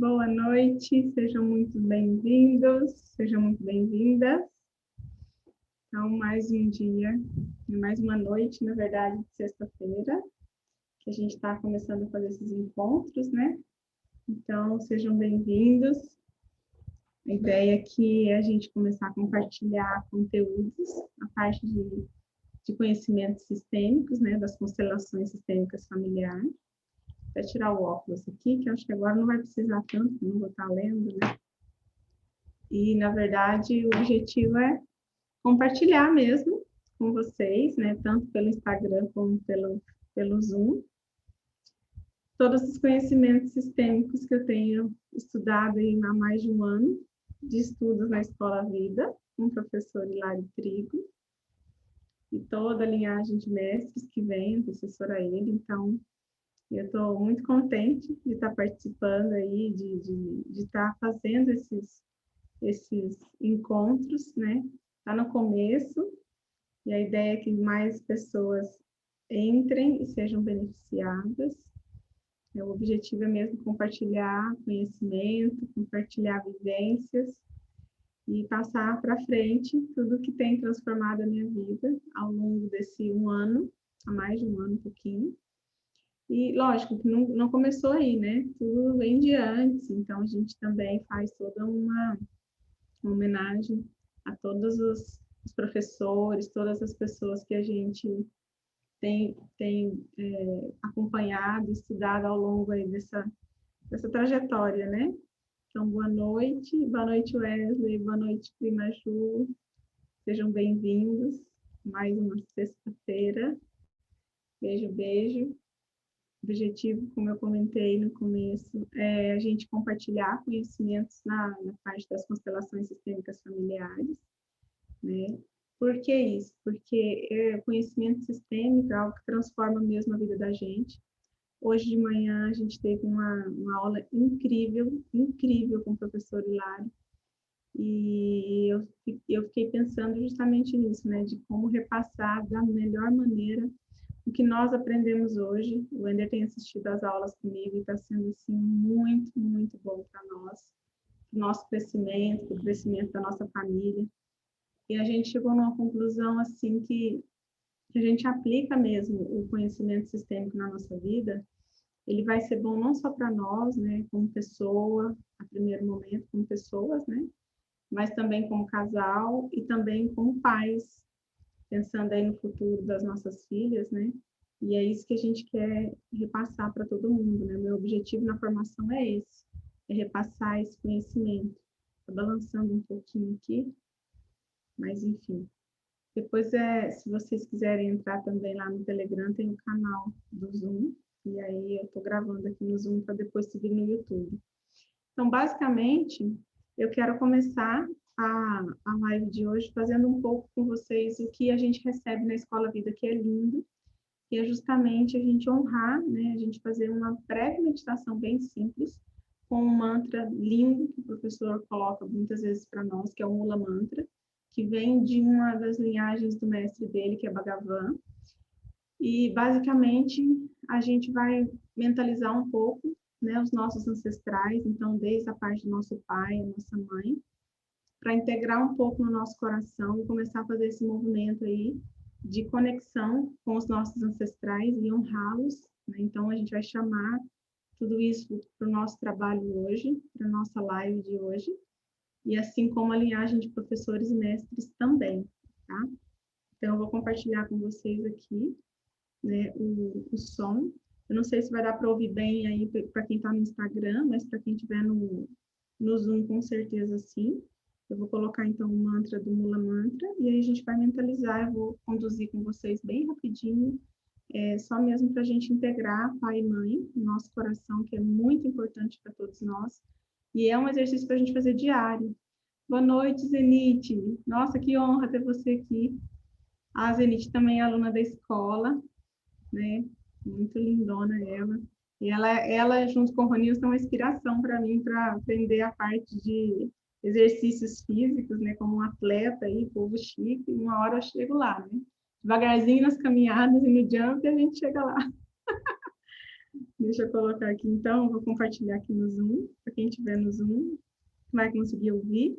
Boa noite, sejam muito bem-vindos, sejam muito bem-vindas. Então, mais um dia, mais uma noite, na verdade, de sexta-feira, que a gente está começando a fazer esses encontros, né? Então, sejam bem-vindos. A ideia aqui é a gente começar a compartilhar conteúdos, a parte de conhecimentos sistêmicos, né? Das constelações sistêmicas familiares. Vou tirar o óculos aqui, que eu acho que agora não vai precisar tanto, não vou estar lendo, né? E, na verdade, o objetivo é compartilhar mesmo com vocês, né? Tanto pelo Instagram como pelo Zoom, todos os conhecimentos sistêmicos que eu tenho estudado há mais de um ano de estudos na Escola Vida, com o professor Hilário Trigo, e toda a linhagem de mestres que vem, assessora ele. Então, eu estou muito contente de estar participando aí, de estar fazendo esses encontros, né? Está no começo, e a ideia é que mais pessoas entrem e sejam beneficiadas. O objetivo é mesmo compartilhar conhecimento, compartilhar vivências e passar para frente tudo que tem transformado a minha vida ao longo desse um ano, há mais de um ano, um pouquinho. E, lógico, que não começou aí, né? Tudo vem de antes, então a gente também faz toda uma homenagem a todos os professores, todas as pessoas que a gente tem acompanhado, estudado ao longo aí dessa trajetória, né? Então, boa noite Wesley, boa noite Prima Ju, sejam bem-vindos, mais uma sexta-feira, beijo, beijo. O objetivo, como eu comentei no começo, é a gente compartilhar conhecimentos na parte das constelações sistêmicas familiares, né? Por que isso? Porque conhecimento sistêmico é algo que transforma mesmo a vida da gente. Hoje de manhã a gente teve uma aula incrível com o professor Hilário, e eu fiquei pensando justamente nisso, né? De como repassar da melhor maneira o que nós aprendemos hoje. O Ender tem assistido às aulas comigo e está sendo assim, muito, muito bom para nós, para o nosso crescimento, para o crescimento da nossa família. E a gente chegou numa conclusão assim que a gente aplica mesmo o conhecimento sistêmico na nossa vida, ele vai ser bom não só para nós, né, como pessoa, a primeiro momento, como pessoas, né, mas também como casal e também como pais, pensando aí no futuro das nossas filhas, né, e é isso que a gente quer repassar para todo mundo, né, meu objetivo na formação é esse, é repassar esse conhecimento. Estou balançando um pouquinho aqui, mas enfim. Depois, se vocês quiserem entrar também lá no Telegram, tem o canal do Zoom, e aí eu estou gravando aqui no Zoom para depois subir no YouTube. Então, basicamente, eu quero começar a live de hoje fazendo um pouco com vocês o que a gente recebe na Escola Vida, que é lindo, que é justamente a gente honrar, né, a gente fazer uma breve meditação bem simples, com um mantra lindo que o professor coloca muitas vezes para nós, que é o Mula Mantra, que vem de uma das linhagens do mestre dele, que é Bhagavan. E, basicamente, a gente vai mentalizar um pouco, né, os nossos ancestrais, então, desde a parte do nosso pai, a nossa mãe, para integrar um pouco no nosso coração e começar a fazer esse movimento aí de conexão com os nossos ancestrais e honrá-los, né? Então, a gente vai chamar tudo isso para o nosso trabalho hoje, para a nossa live de hoje, e assim como a linhagem de professores e mestres também, tá? Então, eu vou compartilhar com vocês aqui, né, o som. Eu não sei se vai dar para ouvir bem aí para quem está no Instagram, mas para quem estiver no Zoom, com certeza sim. Eu vou colocar, então, o mantra do Mula Mantra, e aí a gente vai mentalizar, eu vou conduzir com vocês bem rapidinho, só mesmo para a gente integrar pai e mãe no nosso coração, que é muito importante para todos nós, e é um exercício para a gente fazer diário. Boa noite, Zenite. Nossa, que honra ter você aqui. A Zenite também é aluna da escola, né? Muito lindona ela. E ela junto com o Ronilson, é uma inspiração para mim, para aprender a parte de exercícios físicos, né? Como um atleta aí, povo chique, uma hora eu chego lá, né? Devagarzinho nas caminhadas e no jump, a gente chega lá. Deixa eu colocar aqui, então, vou compartilhar aqui no Zoom, para quem estiver no Zoom, vai conseguir ouvir.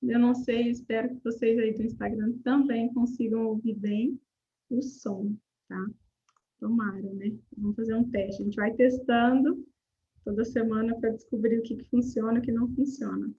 Eu não sei, espero que vocês aí do Instagram também consigam ouvir bem o som, tá? Tomara, né? Vamos fazer um teste. A gente vai testando toda semana para descobrir o que funciona e o que não funciona.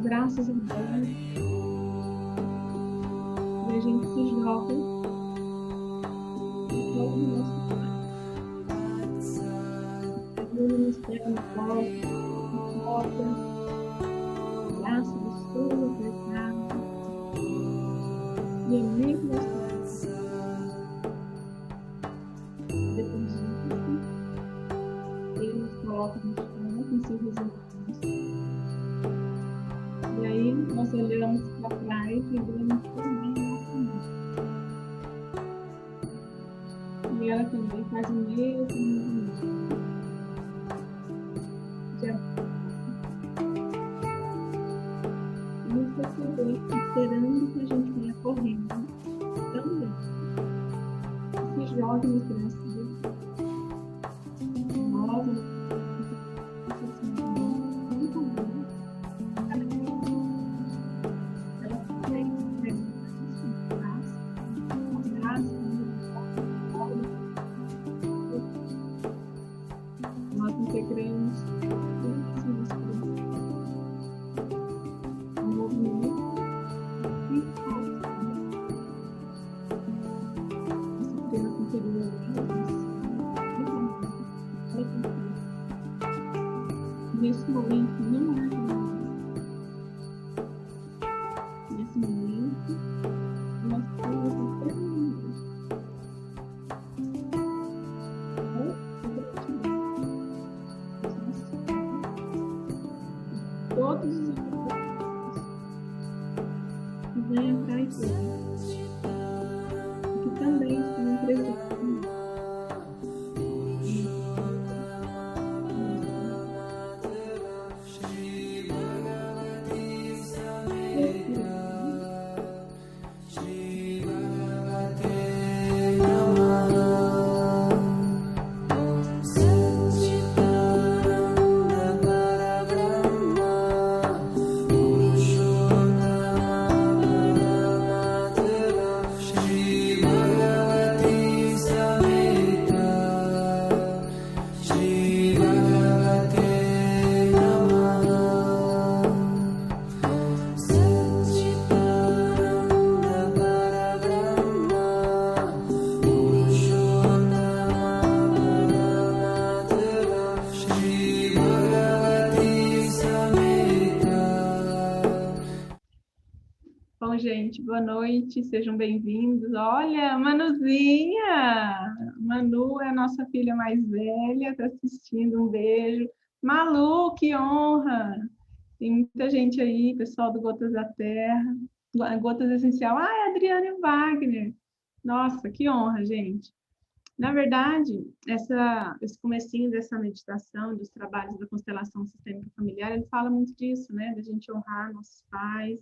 Braços abertos, e a gente se joga e todo o nosso pai. Ele nos pega no colo, bota o braço gostoso apertado, e é muito gostoso. Depois disso, ele nos coloca no chão com seus irmãos. E aí, nós olhamos para trás e vemos também a nossa mãe. E ela também faz o mesmo movimento. E nos receber, esperando que a gente venha correndo também. Se joga nos braços dele. Nós, integramos o movimento e essa criança interior nesse momento não é nesse momento nós estamos todos os que vêm atrás dele, que também estão presentes. Bom, gente, boa noite, sejam bem-vindos. Olha, Manuzinha! Manu é a nossa filha mais velha, está assistindo, um beijo. Malu, que honra! Tem muita gente aí, pessoal do Gotas da Terra, Gotas Essencial. Ah, é Adriane Wagner! Nossa, que honra, gente! Na verdade, esse comecinho dessa meditação, dos trabalhos da constelação sistêmica familiar, ele fala muito disso, né? Da gente honrar nossos pais,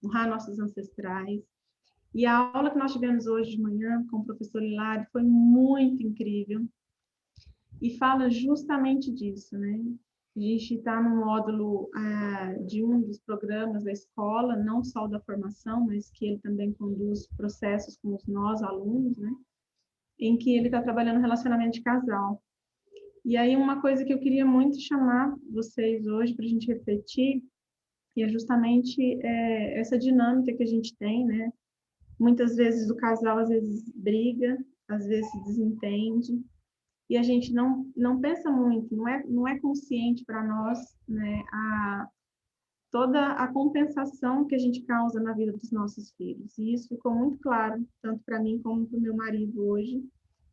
honrar nossos ancestrais. E a aula que nós tivemos hoje de manhã com o professor Hilário foi muito incrível e fala justamente disso, né? A gente está no módulo de um dos programas da escola, não só da formação, mas que ele também conduz processos com nós, alunos, né? Em que ele está trabalhando relacionamento de casal. E aí uma coisa que eu queria muito chamar vocês hoje para a gente refletir, e é justamente essa dinâmica que a gente tem, né? Muitas vezes o casal às vezes briga, às vezes se desentende, e a gente não pensa muito, não é consciente para nós, né, toda a compensação que a gente causa na vida dos nossos filhos. E isso ficou muito claro, tanto para mim como para o meu marido hoje,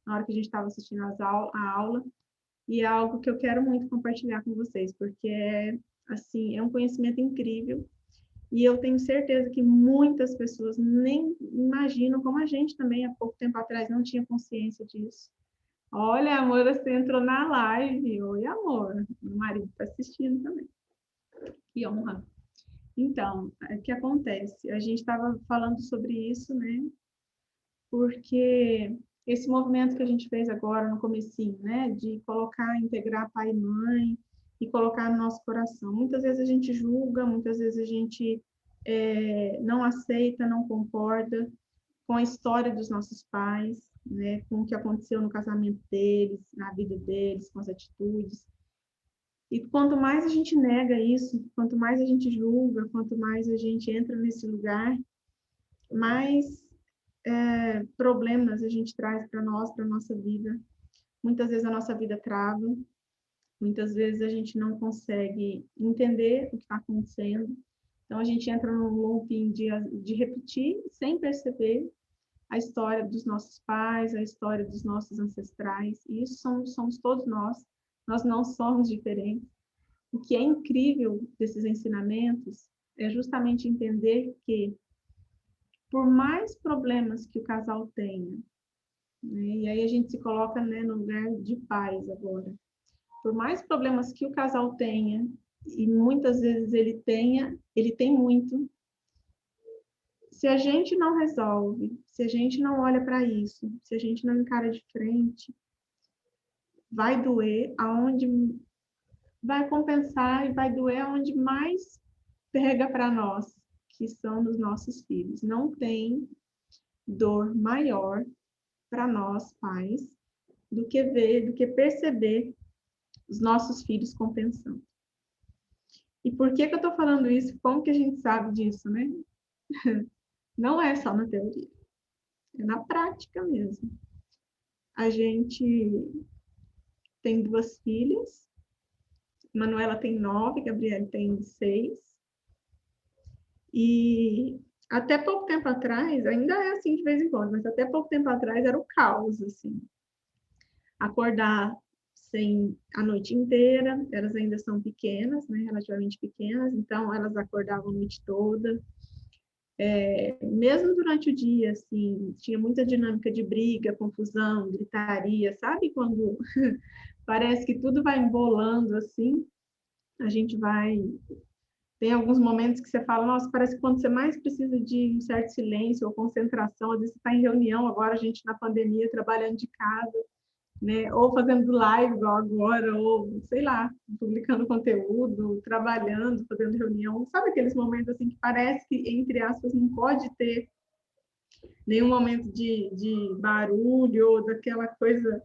na hora que a gente estava assistindo a aula, e é algo que eu quero muito compartilhar com vocês, porque assim, é um conhecimento incrível, e eu tenho certeza que muitas pessoas nem imaginam, como a gente também, há pouco tempo atrás, não tinha consciência disso. Olha, amor, você entrou na live. Oi, amor. Meu marido está assistindo também. Que honra. Então, o que acontece? A gente estava falando sobre isso, né? Porque esse movimento que a gente fez agora no comecinho, né? De colocar, integrar pai e mãe e colocar no nosso coração. Muitas vezes a gente julga, muitas vezes a gente não aceita, não concorda com a história dos nossos pais, né, com o que aconteceu no casamento deles, na vida deles, com as atitudes. E quanto mais a gente nega isso, quanto mais a gente julga, quanto mais a gente entra nesse lugar, mais problemas a gente traz para nós, para a nossa vida. Muitas vezes a nossa vida trava, muitas vezes a gente não consegue entender o que está acontecendo. Então a gente entra num looping de repetir sem perceber a história dos nossos pais, a história dos nossos ancestrais, e isso somos todos nós não somos diferentes. O que é incrível desses ensinamentos é justamente entender que, por mais problemas que o casal tenha, né, e aí a gente se coloca, né, no lugar de pais agora, por mais problemas que o casal tenha, e muitas vezes ele tem muito, se a gente não resolve, se a gente não olha para isso, se a gente não encara de frente, vai doer aonde vai compensar e vai doer aonde mais pega para nós, que são dos nossos filhos. Não tem dor maior para nós, pais, do que ver, do que perceber os nossos filhos compensando. E por que eu estou falando isso? Como que a gente sabe disso, né? Não é só na teoria, é na prática mesmo. A gente tem 2 filhas, Manuela tem 9, Gabriela tem 6. E até pouco tempo atrás, ainda é assim de vez em quando, mas até pouco tempo atrás era o caos, assim. Acordar sem a noite inteira, elas ainda são pequenas, né, relativamente pequenas, então elas acordavam a noite toda. Mesmo durante o dia, assim, tinha muita dinâmica de briga, confusão, gritaria, sabe? Quando parece que tudo vai embolando, assim, a gente vai. Tem alguns momentos que você fala, nossa, parece que quando você mais precisa de um certo silêncio ou concentração, às vezes você está em reunião, agora a gente na pandemia, trabalhando de casa, né? Ou fazendo live igual agora, ou, sei lá, publicando conteúdo, trabalhando, fazendo reunião. Sabe aqueles momentos assim que parece que, entre aspas, não pode ter nenhum momento de barulho ou daquela coisa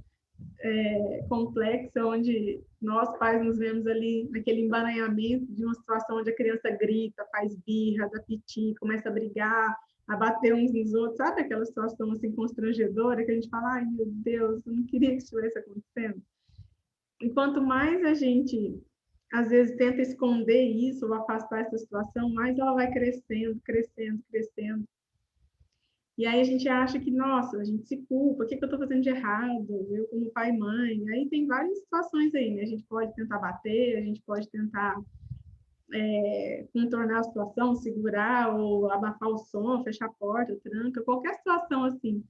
complexa, onde nós pais nos vemos ali naquele emaranhamento de uma situação onde a criança grita, faz birra, dá piti, começa a brigar, a bater uns nos outros, sabe aquela situação assim constrangedora que a gente fala, ai meu Deus, eu não queria que isso estivesse acontecendo. E quanto mais a gente às vezes tenta esconder isso ou afastar essa situação, mais ela vai crescendo, crescendo, crescendo. E aí a gente acha que, nossa, a gente se culpa, o que eu estou fazendo de errado? Eu como pai e mãe. Aí tem várias situações aí, né? A gente pode tentar bater, a gente pode tentar contornar a situação, segurar ou abafar o som, fechar a porta, tranca, qualquer situação assim.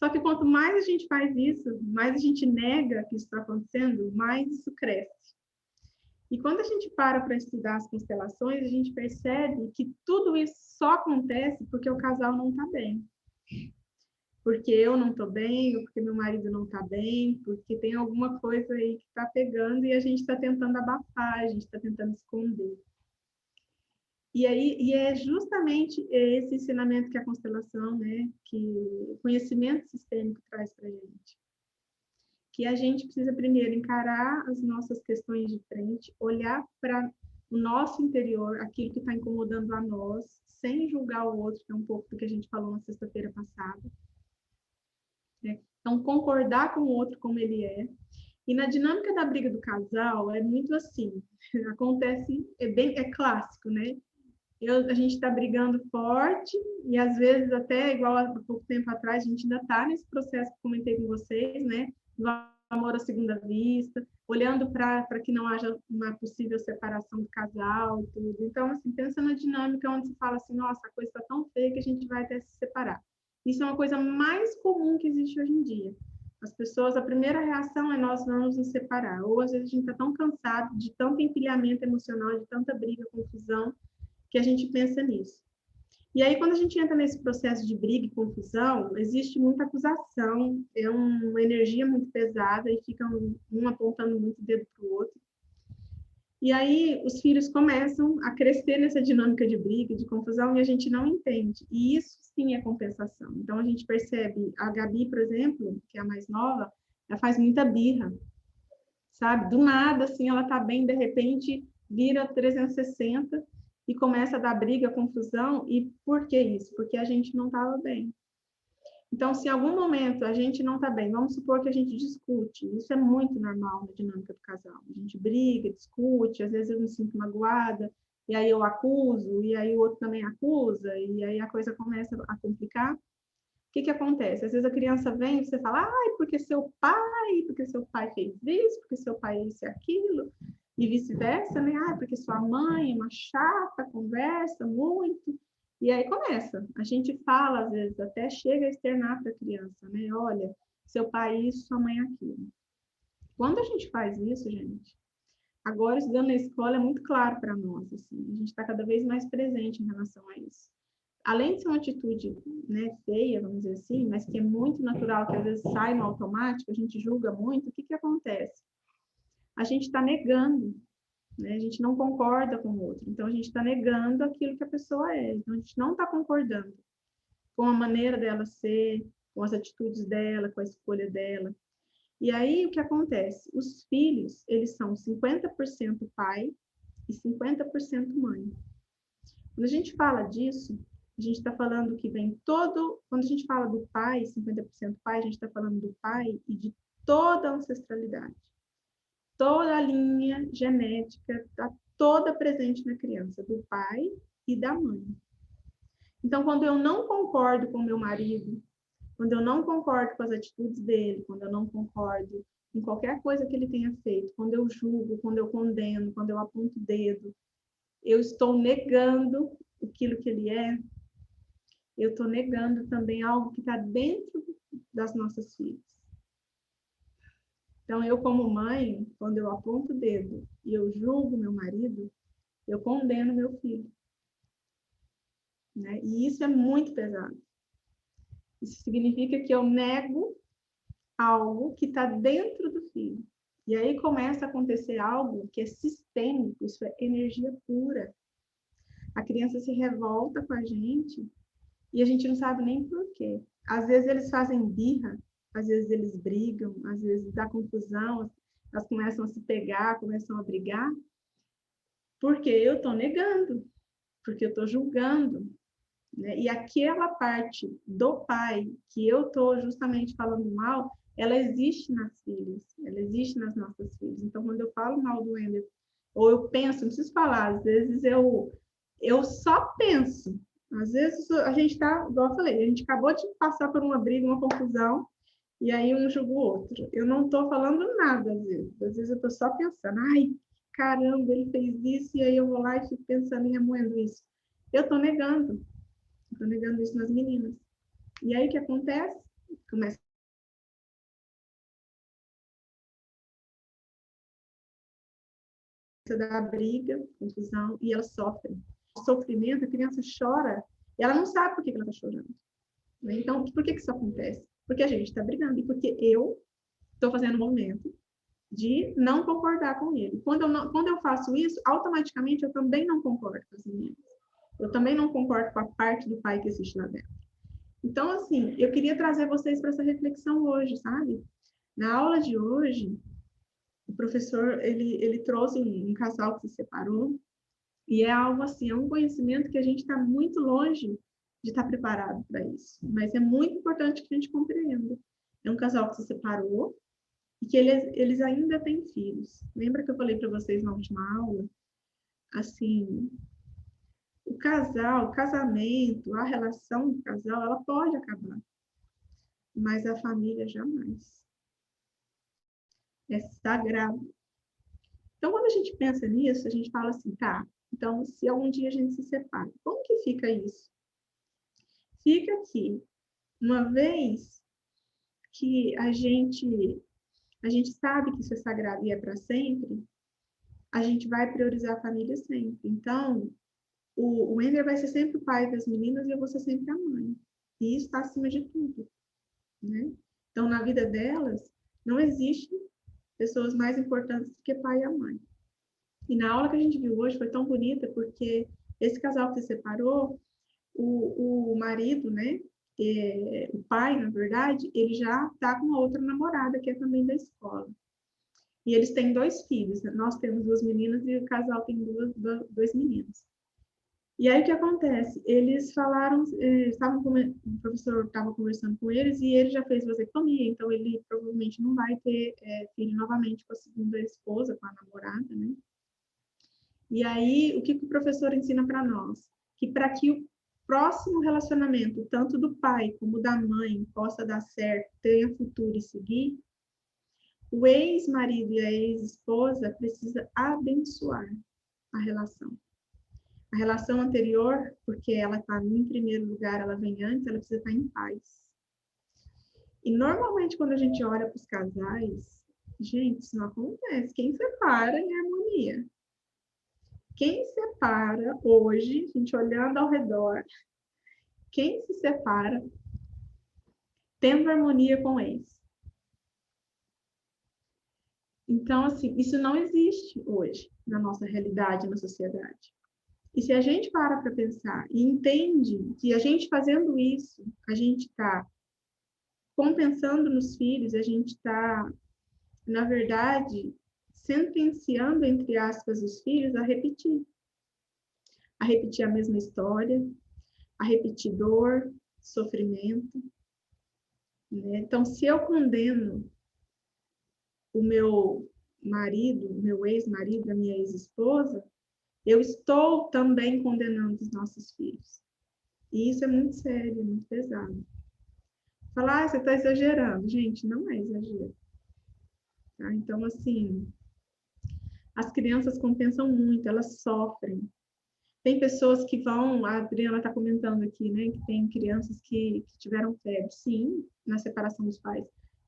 Só que quanto mais a gente faz isso, mais a gente nega que isso está acontecendo, mais isso cresce. E quando a gente para estudar as constelações, a gente percebe que tudo isso só acontece porque o casal não está bem. Porque eu não estou bem, ou porque meu marido não está bem, porque tem alguma coisa aí que está pegando e a gente está tentando abafar, a gente está tentando esconder. E é justamente esse ensinamento que a constelação, né, que o conhecimento sistêmico traz para a gente. Que a gente precisa primeiro encarar as nossas questões de frente, olhar para o nosso interior, aquilo que está incomodando a nós, sem julgar o outro, que é um pouco do que a gente falou na sexta-feira passada. Né? Então, concordar com o outro como ele é. E na dinâmica da briga do casal, é muito assim, acontece, é clássico, né? A gente está brigando forte e às vezes até, igual há pouco tempo atrás, a gente ainda está nesse processo que comentei com vocês, né? Do amor à segunda vista, olhando para que não haja uma possível separação do casal e tudo. Então, assim, pensa na dinâmica onde se fala assim, nossa, a coisa está tão feia que a gente vai até se separar. Isso é uma coisa mais comum que existe hoje em dia. As pessoas, a primeira reação é nós vamos nos separar. Ou às vezes a gente está tão cansado de tanto empilhamento emocional, de tanta briga, confusão, que a gente pensa nisso. E aí, quando a gente entra nesse processo de briga e confusão, existe muita acusação, é uma energia muito pesada e fica um apontando muito o dedo para o outro. E aí, os filhos começam a crescer nessa dinâmica de briga, de confusão, e a gente não entende. E isso, sim, é compensação. Então, a gente percebe, a Gabi, por exemplo, que é a mais nova, ela faz muita birra, sabe? Do nada, assim, ela tá bem, de repente, vira 360 e começa a dar briga, confusão. E por que isso? Porque a gente não estava bem. Então, se em algum momento a gente não está bem, vamos supor que a gente discute, isso é muito normal na dinâmica do casal. A gente briga, discute, às vezes eu me sinto magoada, e aí eu acuso, e aí o outro também acusa, e aí a coisa começa a complicar. O que acontece? Às vezes a criança vem e você fala, ai, porque seu pai fez isso, porque seu pai é isso e aquilo, e vice-versa, né? Ah, porque sua mãe é uma chata, conversa muito. E aí começa. A gente fala, às vezes, até chega a externar para a criança, né? Olha, seu pai isso, sua mãe aquilo. Quando a gente faz isso, gente, agora estudando na escola é muito claro para nós, assim, a gente está cada vez mais presente em relação a isso. Além de ser uma atitude, né, feia, vamos dizer assim, mas que é muito natural, que às vezes sai no automático, a gente julga muito, o que acontece? A gente está negando, né? A gente não concorda com o outro, então a gente está negando aquilo que a pessoa é, então a gente não está concordando com a maneira dela ser, com as atitudes dela, com a escolha dela. E aí o que acontece? Os filhos, eles são 50% pai e 50% mãe. Quando a gente fala disso, a gente está falando que vem todo... Quando a gente fala do pai, 50% pai, a gente está falando do pai e de toda a ancestralidade. Toda a linha genética está toda presente na criança, do pai e da mãe. Então, quando eu não concordo com meu marido, quando eu não concordo com as atitudes dele, quando eu não concordo em qualquer coisa que ele tenha feito, quando eu julgo, quando eu condeno, quando eu aponto o dedo, eu estou negando aquilo que ele é, eu estou negando também algo que está dentro das nossas filhas. Então, eu como mãe, quando eu aponto o dedo e eu julgo meu marido, eu condeno meu filho. Né? E isso é muito pesado. Isso significa que eu nego algo que está dentro do filho. E aí começa a acontecer algo que é sistêmico, isso é energia pura. A criança se revolta com a gente e a gente não sabe nem por quê. Às vezes eles fazem birra, às vezes eles brigam, às vezes dá confusão, elas começam a se pegar, começam a brigar, porque eu estou negando, porque eu estou julgando. Né? E aquela parte do pai que eu estou justamente falando mal, ela existe nas filhas, ela existe nas nossas filhas. Então, quando eu falo mal do Wendel, ou eu penso, não preciso falar, às vezes eu só penso. Às vezes a gente está, igual eu falei, a gente acabou de passar por uma briga, uma confusão, e aí um julga o outro. Eu não estou falando nada, às vezes eu estou só pensando, ai, caramba, ele fez isso, e aí eu vou lá e fico pensando e remoendo isso. Eu estou negando isso nas meninas. E aí o que acontece? começa a dar briga, confusão, e ela sofre. O sofrimento, a criança chora, e ela não sabe por que ela está chorando. Né? Então, por que isso acontece? Porque a gente está brigando, e porque eu estou fazendo um momento de não concordar com ele. Quando eu faço isso, automaticamente eu também não concordo com as meninas. Eu também não concordo com a parte do pai que existe lá dentro. Então, assim, eu queria trazer vocês para essa reflexão hoje, sabe? Na aula de hoje, o professor, ele trouxe um casal que se separou, e é algo assim, é um conhecimento que a gente está muito longe de estar preparado para isso. Mas é muito importante que a gente compreenda. É um casal que se separou e que eles ainda têm filhos. Lembra que eu falei para vocês na última aula? Assim, o casal, o casamento, a relação do casal, ela pode acabar, mas a família jamais. É sagrado. Então, quando a gente pensa nisso, a gente fala assim, tá, então, se algum dia a gente se separa, como que fica isso? Fica que, uma vez que a gente sabe que isso é sagrado e é para sempre, a gente vai priorizar a família sempre. Então, o Wender vai ser sempre o pai das meninas e eu vou ser sempre a mãe. E isso está acima de tudo, né? Então, na vida delas, não existe pessoas mais importantes do que pai e a mãe. E na aula que a gente viu hoje foi tão bonita, porque esse casal que se separou, o marido, né, o pai, na verdade, ele já está com outra namorada, que é também da escola. E eles têm 2 filhos, né? Nós temos 2 meninas e o casal tem 2 meninos. E aí o que acontece? Eles falaram, o professor estava conversando com eles e ele já fez vasectomia, então ele provavelmente não vai ter filho novamente com a segunda esposa, com a namorada, né? E aí, o que o professor ensina para nós? Que para que o próximo relacionamento, tanto do pai como da mãe, possa dar certo, tenha futuro e seguir, o ex-marido e a ex-esposa precisa abençoar a relação. A relação anterior, porque ela está em primeiro lugar, ela vem antes, ela precisa estar em paz. E normalmente quando a gente olha para os casais, gente, isso não acontece. Quem separa em harmonia? Quem separa hoje, a gente olhando ao redor, quem se separa tendo harmonia com o ex? Então, assim, isso não existe hoje na nossa realidade, na sociedade. E se a gente para pensar e entende que a gente fazendo isso, a gente está compensando nos filhos, a gente está, na verdade, sentenciando, entre aspas, os filhos a repetir a mesma história, a repetir dor, sofrimento. Né? Então, se eu condeno o meu marido, o meu ex-marido, a minha ex-esposa, eu estou também condenando os nossos filhos. E isso é muito sério, é muito pesado. Falar, você está exagerando. Gente, não é exagero. Tá? Então, assim, as crianças compensam muito, elas sofrem. Tem pessoas que vão, a Adriana está comentando aqui, né, que tem crianças que tiveram febre, sim, na separação dos pais.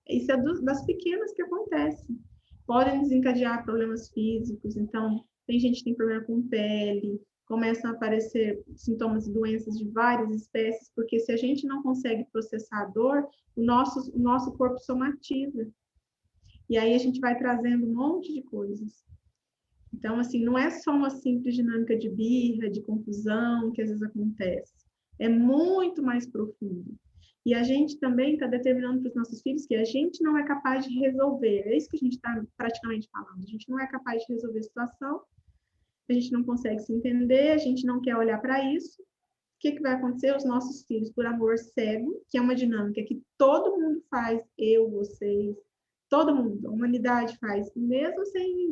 Isso é das pequenas que acontece. Podem desencadear problemas físicos, então, tem gente que tem problema com pele, começam a aparecer sintomas e doenças de várias espécies, porque se a gente não consegue processar a dor, o nosso corpo somatiza. E aí a gente vai trazendo um monte de coisas. Então, assim, não é só uma simples dinâmica de birra, de confusão que às vezes acontece. É muito mais profundo. E a gente também está determinando para os nossos filhos que a gente não é capaz de resolver. É isso que a gente está praticamente falando. A gente não é capaz de resolver a situação, a gente não consegue se entender, a gente não quer olhar para isso. O que vai acontecer? Os nossos filhos, por amor cego, que é uma dinâmica que todo mundo faz, eu, vocês, todo mundo, a humanidade faz, mesmo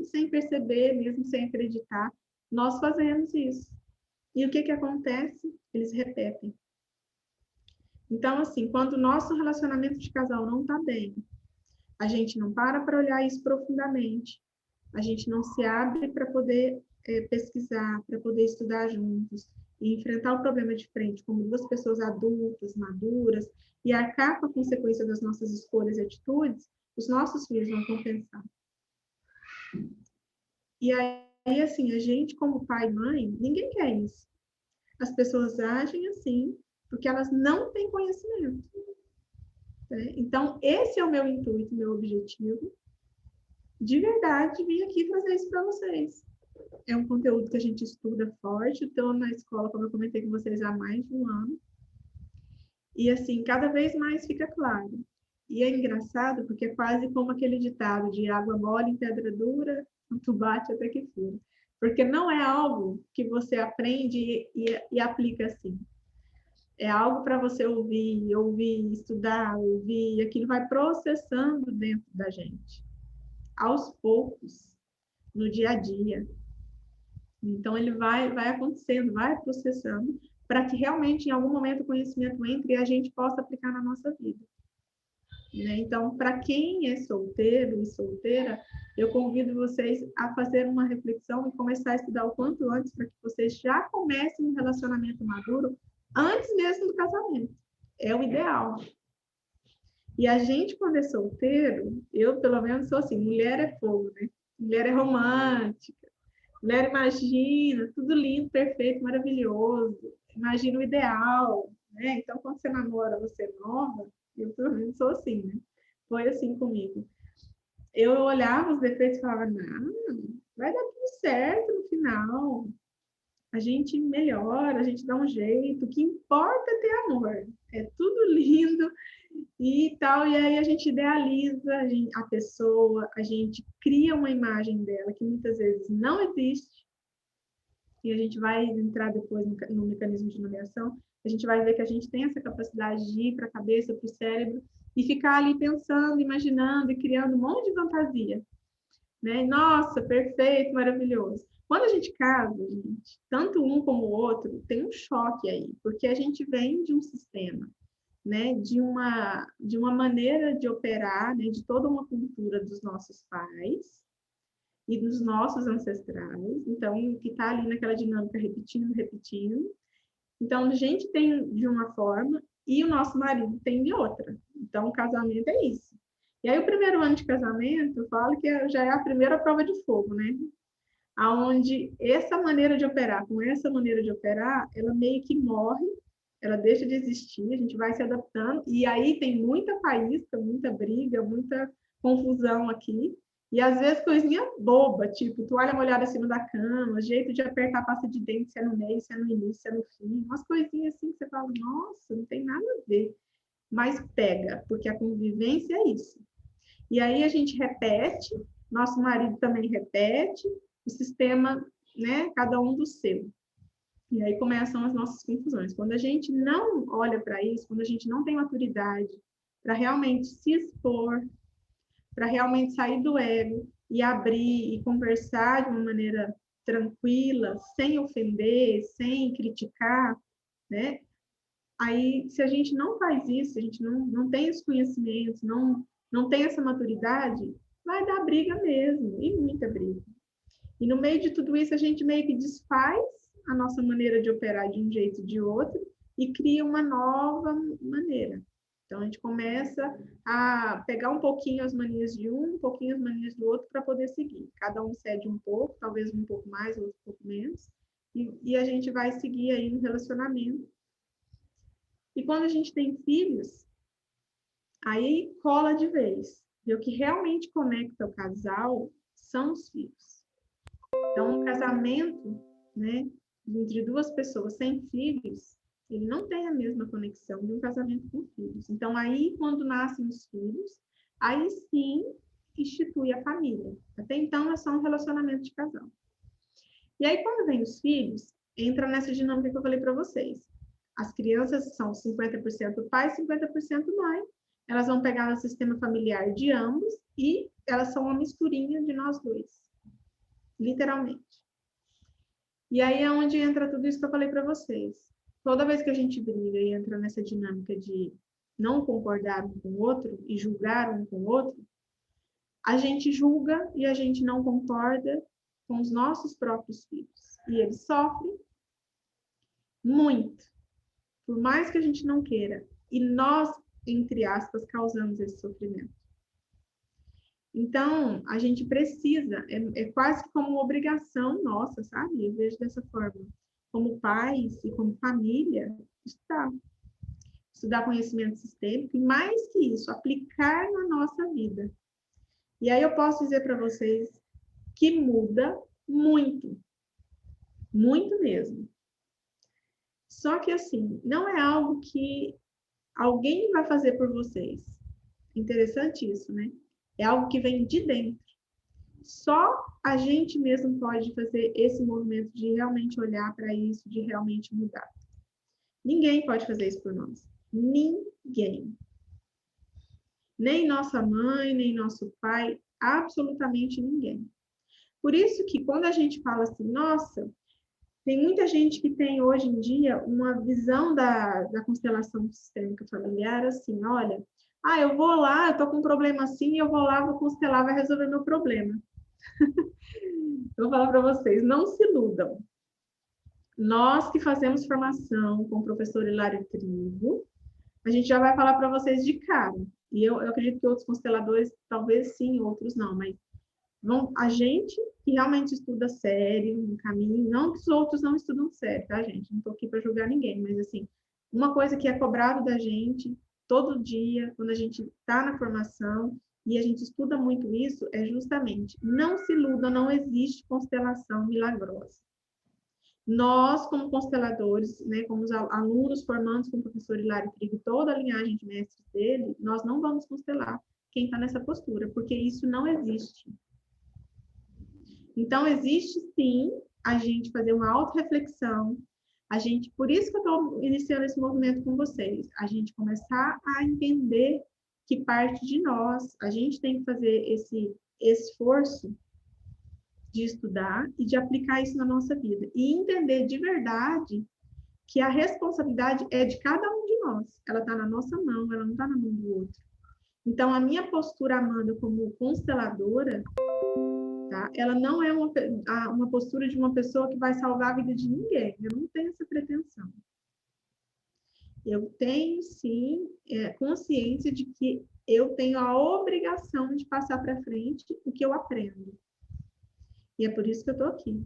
sem perceber, mesmo sem acreditar, nós fazemos isso. E o que acontece? Eles repetem. Então, assim, quando o nosso relacionamento de casal não está bem, a gente não para olhar isso profundamente, a gente não se abre para poder pesquisar, para poder estudar juntos e enfrentar o problema de frente como duas pessoas adultas, maduras, e arcar com a consequência das nossas escolhas e atitudes, os nossos filhos vão compensar. E aí, assim, a gente como pai e mãe, ninguém quer isso. As pessoas agem assim porque elas não têm conhecimento. Né? Então, esse é o meu intuito, meu objetivo, de verdade, vim aqui trazer isso para vocês. É um conteúdo que a gente estuda forte, estou na escola, como eu comentei com vocês, há mais de um ano. E, assim, cada vez mais fica claro. E é engraçado, porque é quase como aquele ditado de água mole em pedra dura, tu bate até que fura. Porque não é algo que você aprende e aplica assim. É algo para você ouvir, estudar, ouvir, e aquilo vai processando dentro da gente, aos poucos, no dia a dia. Então, ele vai acontecendo, vai processando, para que realmente, em algum momento, o conhecimento entre e a gente possa aplicar na nossa vida. Né? Então, para quem é solteiro e solteira, eu convido vocês a fazer uma reflexão e começar a estudar o quanto antes, para que vocês já comecem um relacionamento maduro antes mesmo do casamento. É o ideal. E a gente, quando é solteiro, eu pelo menos sou assim, mulher é fogo, né? Mulher é romântica, mulher imagina, tudo lindo, perfeito, maravilhoso, imagina o ideal, né? Então, quando você namora, você é nova, eu pelo menos sou assim, né? Foi assim comigo. Eu olhava os defeitos e falava, não, vai dar tudo certo no final. A gente melhora, a gente dá um jeito, o que importa é ter amor. É tudo lindo e tal, e aí a gente idealiza a pessoa, a gente cria uma imagem dela que muitas vezes não existe, e a gente vai entrar depois no mecanismo de nomeação, a gente vai ver que a gente tem essa capacidade de ir para a cabeça, para o cérebro, e ficar ali pensando, imaginando e criando um monte de fantasia. Né? Nossa, perfeito, maravilhoso. Quando a gente casa, gente, tanto um como o outro, tem um choque aí, porque a gente vem de um sistema, né, de uma maneira de operar, né, de toda uma cultura dos nossos pais e dos nossos ancestrais. Então, que está ali naquela dinâmica repetindo, repetindo. Então, a gente tem de uma forma e o nosso marido tem de outra. Então, o casamento é isso. E aí, o primeiro ano de casamento, eu falo que já é a primeira prova de fogo, né? Aonde essa maneira de operar, com essa maneira de operar, ela meio que morre, ela deixa de existir, a gente vai se adaptando, e aí tem muita faísca, muita briga, muita confusão aqui, e às vezes coisinha boba, tipo, toalha molhada acima da cama, jeito de apertar a pasta de dente, se é no meio, se é no início, se é no fim, umas coisinhas assim que você fala, nossa, não tem nada a ver, mas pega, porque a convivência é isso. E aí a gente repete, nosso marido também repete, o sistema, né, cada um do seu. E aí começam as nossas confusões. Quando a gente não olha para isso, quando a gente não tem maturidade para realmente se expor, para realmente sair do ego e abrir e conversar de uma maneira tranquila, sem ofender, sem criticar, né? Aí, se a gente não faz isso, se a gente não tem os conhecimentos, não tem essa maturidade, vai dar briga mesmo, e muita briga. E no meio de tudo isso, a gente meio que desfaz a nossa maneira de operar de um jeito ou de outro e cria uma nova maneira. Então, a gente começa a pegar um pouquinho as manias de um pouquinho as manias do outro para poder seguir. Cada um cede um pouco, talvez um pouco mais, outro um pouco menos, e a gente vai seguir aí no relacionamento. E quando a gente tem filhos, aí cola de vez. E o que realmente conecta o casal são os filhos. Então, um casamento, né, entre duas pessoas sem filhos, ele não tem a mesma conexão de um casamento com filhos. Então, aí, quando nascem os filhos, aí sim institui a família. Até então, é só um relacionamento de casal. E aí, quando vem os filhos, entra nessa dinâmica que eu falei para vocês. As crianças são 50% pai, 50% mãe. Elas vão pegar no sistema familiar de ambos e elas são uma misturinha de nós dois. Literalmente. E aí é onde entra tudo isso que eu falei para vocês. Toda vez que a gente briga e entra nessa dinâmica de não concordar um com o outro e julgar um com o outro, a gente julga e a gente não concorda com os nossos próprios filhos. E eles sofrem. muito, por mais que a gente não queira. E nós, entre aspas, causamos esse sofrimento. Então, a gente precisa, é quase como uma obrigação nossa, sabe? Eu vejo dessa forma. Como pais e como família, estudar conhecimento sistêmico, e mais que isso, aplicar na nossa vida. E aí eu posso dizer para vocês que muda muito, muito mesmo. Só que assim, não é algo que alguém vai fazer por vocês. Interessante isso, né? É algo que vem de dentro. Só a gente mesmo pode fazer esse movimento de realmente olhar para isso, de realmente mudar. Ninguém pode fazer isso por nós. Ninguém. Nem nossa mãe, nem nosso pai, absolutamente ninguém. Por isso que quando a gente fala assim, nossa, tem muita gente que tem hoje em dia uma visão da constelação sistêmica familiar assim, olha, eu vou lá, eu tô com um problema assim, eu vou lá, vou constelar, vai resolver meu problema. Eu vou falar para vocês, não se iludam. Nós que fazemos formação com o professor Hilário Trigo, a gente já vai falar para vocês de cara. E eu acredito que outros consteladores, talvez sim, outros não, mas a gente que realmente estuda sério, no caminho, não que os outros não estudam sério, tá, gente? Não estou aqui para julgar ninguém, mas assim, uma coisa que é cobrado da gente todo dia, quando a gente está na formação, e a gente estuda muito isso, é justamente, não se iluda, não existe constelação milagrosa. Nós, como consteladores, né, como os alunos formandos com o professor Hilário Trigo, toda a linhagem de mestres dele, nós não vamos constelar quem está nessa postura, porque isso não existe. Então, existe sim a gente fazer uma auto-reflexão, por isso que eu estou iniciando esse movimento com vocês, a gente começar a entender que parte de nós, a gente tem que fazer esse esforço de estudar e de aplicar isso na nossa vida. E entender de verdade que a responsabilidade é de cada um de nós. Ela está na nossa mão, ela não está na mão do outro. Então, a minha postura, Amanda, como consteladora, tá? Ela não é uma postura de uma pessoa que vai salvar a vida de ninguém. Eu não tenho essa pretensão. Eu tenho, sim, consciência de que eu tenho a obrigação de passar para frente o que eu aprendo. E é por isso que eu estou aqui.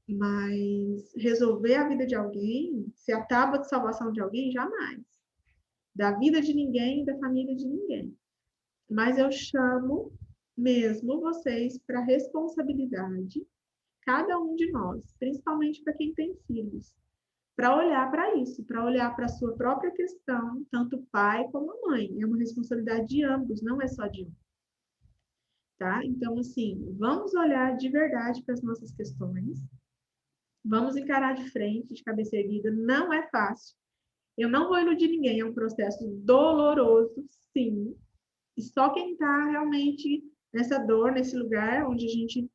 Mas resolver a vida de alguém, ser a tábua de salvação de alguém, jamais. Da vida de ninguém, da família de ninguém. Mas eu chamo mesmo vocês para responsabilidade, cada um de nós, principalmente para quem tem filhos, para olhar para isso, para olhar para a sua própria questão, tanto o pai como a mãe. É uma responsabilidade de ambos, não é só de um. Tá? Então, assim, vamos olhar de verdade para as nossas questões, vamos encarar de frente, de cabeça erguida, não é fácil. Eu não vou iludir ninguém, é um processo doloroso, sim. E só quem está realmente nessa dor, nesse lugar onde a gente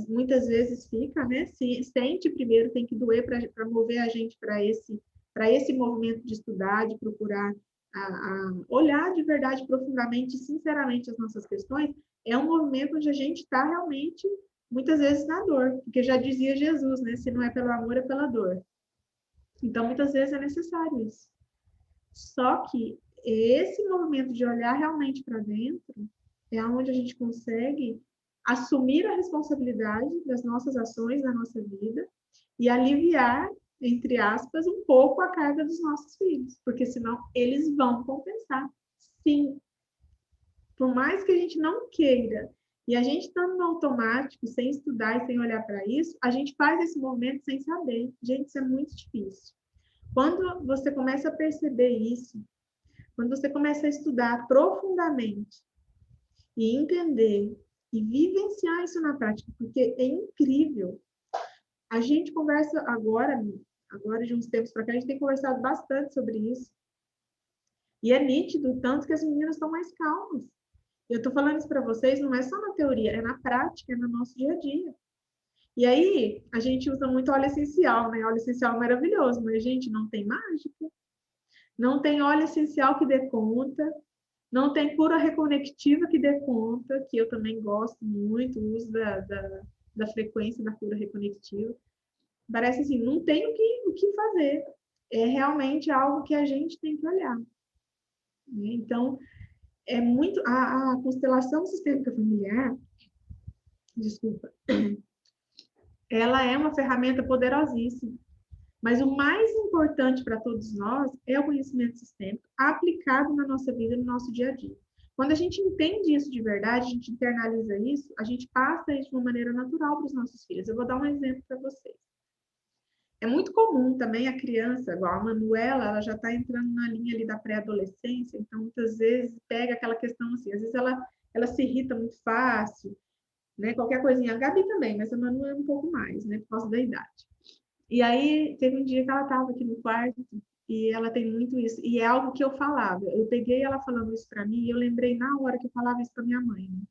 muitas vezes fica, né? Se sente primeiro, tem que doer para mover a gente para esse movimento de estudar, de procurar olhar de verdade, profundamente, sinceramente as nossas questões, é um movimento onde a gente está realmente, muitas vezes, na dor, porque já dizia Jesus, né? Se não é pelo amor, é pela dor. Então, muitas vezes é necessário isso. Só que esse movimento de olhar realmente para dentro é onde a gente consegue assumir a responsabilidade das nossas ações na nossa vida e aliviar, entre aspas, um pouco a carga dos nossos filhos, porque senão eles vão compensar. Sim. Por mais que a gente não queira, e a gente estando no automático, sem estudar e sem olhar para isso, a gente faz esse movimento sem saber. Gente, isso é muito difícil. Quando você começa a perceber isso, quando você começa a estudar profundamente e entender e vivenciar isso na prática, porque é incrível. A gente conversa agora de uns tempos para cá, a gente tem conversado bastante sobre isso. E é nítido o tanto que as meninas estão mais calmas. Eu estou falando isso para vocês, não é só na teoria, é na prática, é no nosso dia a dia. E aí, a gente usa muito óleo essencial, né? Óleo essencial é maravilhoso, mas, gente, não tem mágica. Não tem óleo essencial que dê conta. Não tem cura reconectiva que dê conta, que eu também gosto muito, o uso da frequência da cura reconectiva. Parece assim, não tem que fazer. É realmente algo que a gente tem que olhar, né? Então, é muito... A constelação sistêmica familiar, desculpa, ela é uma ferramenta poderosíssima. Mas o mais importante para todos nós é o conhecimento sistêmico aplicado na nossa vida, no nosso dia a dia. Quando a gente entende isso de verdade, a gente internaliza isso, a gente passa isso de uma maneira natural para os nossos filhos. Eu vou dar um exemplo para vocês. É muito comum também a criança, igual a Manuela, ela já está entrando na linha ali da pré-adolescência, então muitas vezes pega aquela questão assim, às vezes ela se irrita muito fácil, né? Qualquer coisinha. A Gabi também, mas a Manu é um pouco mais, né? Por causa da idade. E aí, teve um dia que ela estava aqui no quarto e ela tem muito isso. E é algo que eu falava. Eu peguei ela falando isso para mim e eu lembrei na hora que eu falava isso para minha mãe. Né?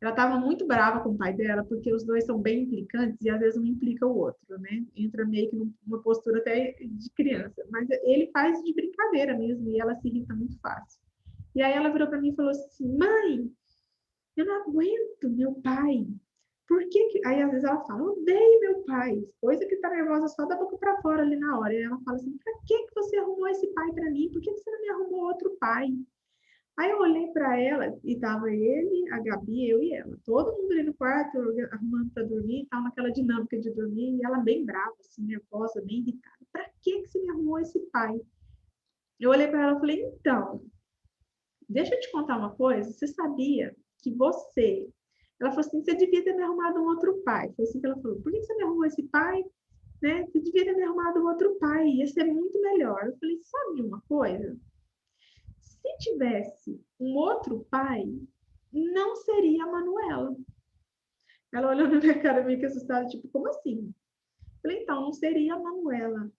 Ela estava muito brava com o pai dela, porque os dois são bem implicantes e às vezes um implica o outro, né? Entra meio que numa postura até de criança. Mas ele faz de brincadeira mesmo e ela se irrita muito fácil. E aí ela virou para mim e falou assim: Mãe, eu não aguento meu pai. Por que... Aí, às vezes, ela fala, odeio meu pai. Coisa que tá nervosa só da boca para fora ali na hora. E ela fala assim, pra que você arrumou esse pai para mim? Por que você não me arrumou outro pai? Aí eu olhei para ela e tava ele, a Gabi, eu e ela. Todo mundo ali no quarto, arrumando para dormir, tava naquela dinâmica de dormir. E ela bem brava, assim, nervosa, bem irritada. Pra que você me arrumou esse pai? Eu olhei para ela e falei, então, deixa eu te contar uma coisa. Você sabia que você... Ela falou assim, você devia ter me arrumado um outro pai. Foi assim que ela falou, por que você me arrumou esse pai? Né? Você devia ter me arrumado um outro pai, ia ser muito melhor. Eu falei, sabe de uma coisa? Se tivesse um outro pai, não seria a Manuela. Ela olhou na minha cara meio que assustada, tipo, como assim? Eu falei, então, não seria a Manuela.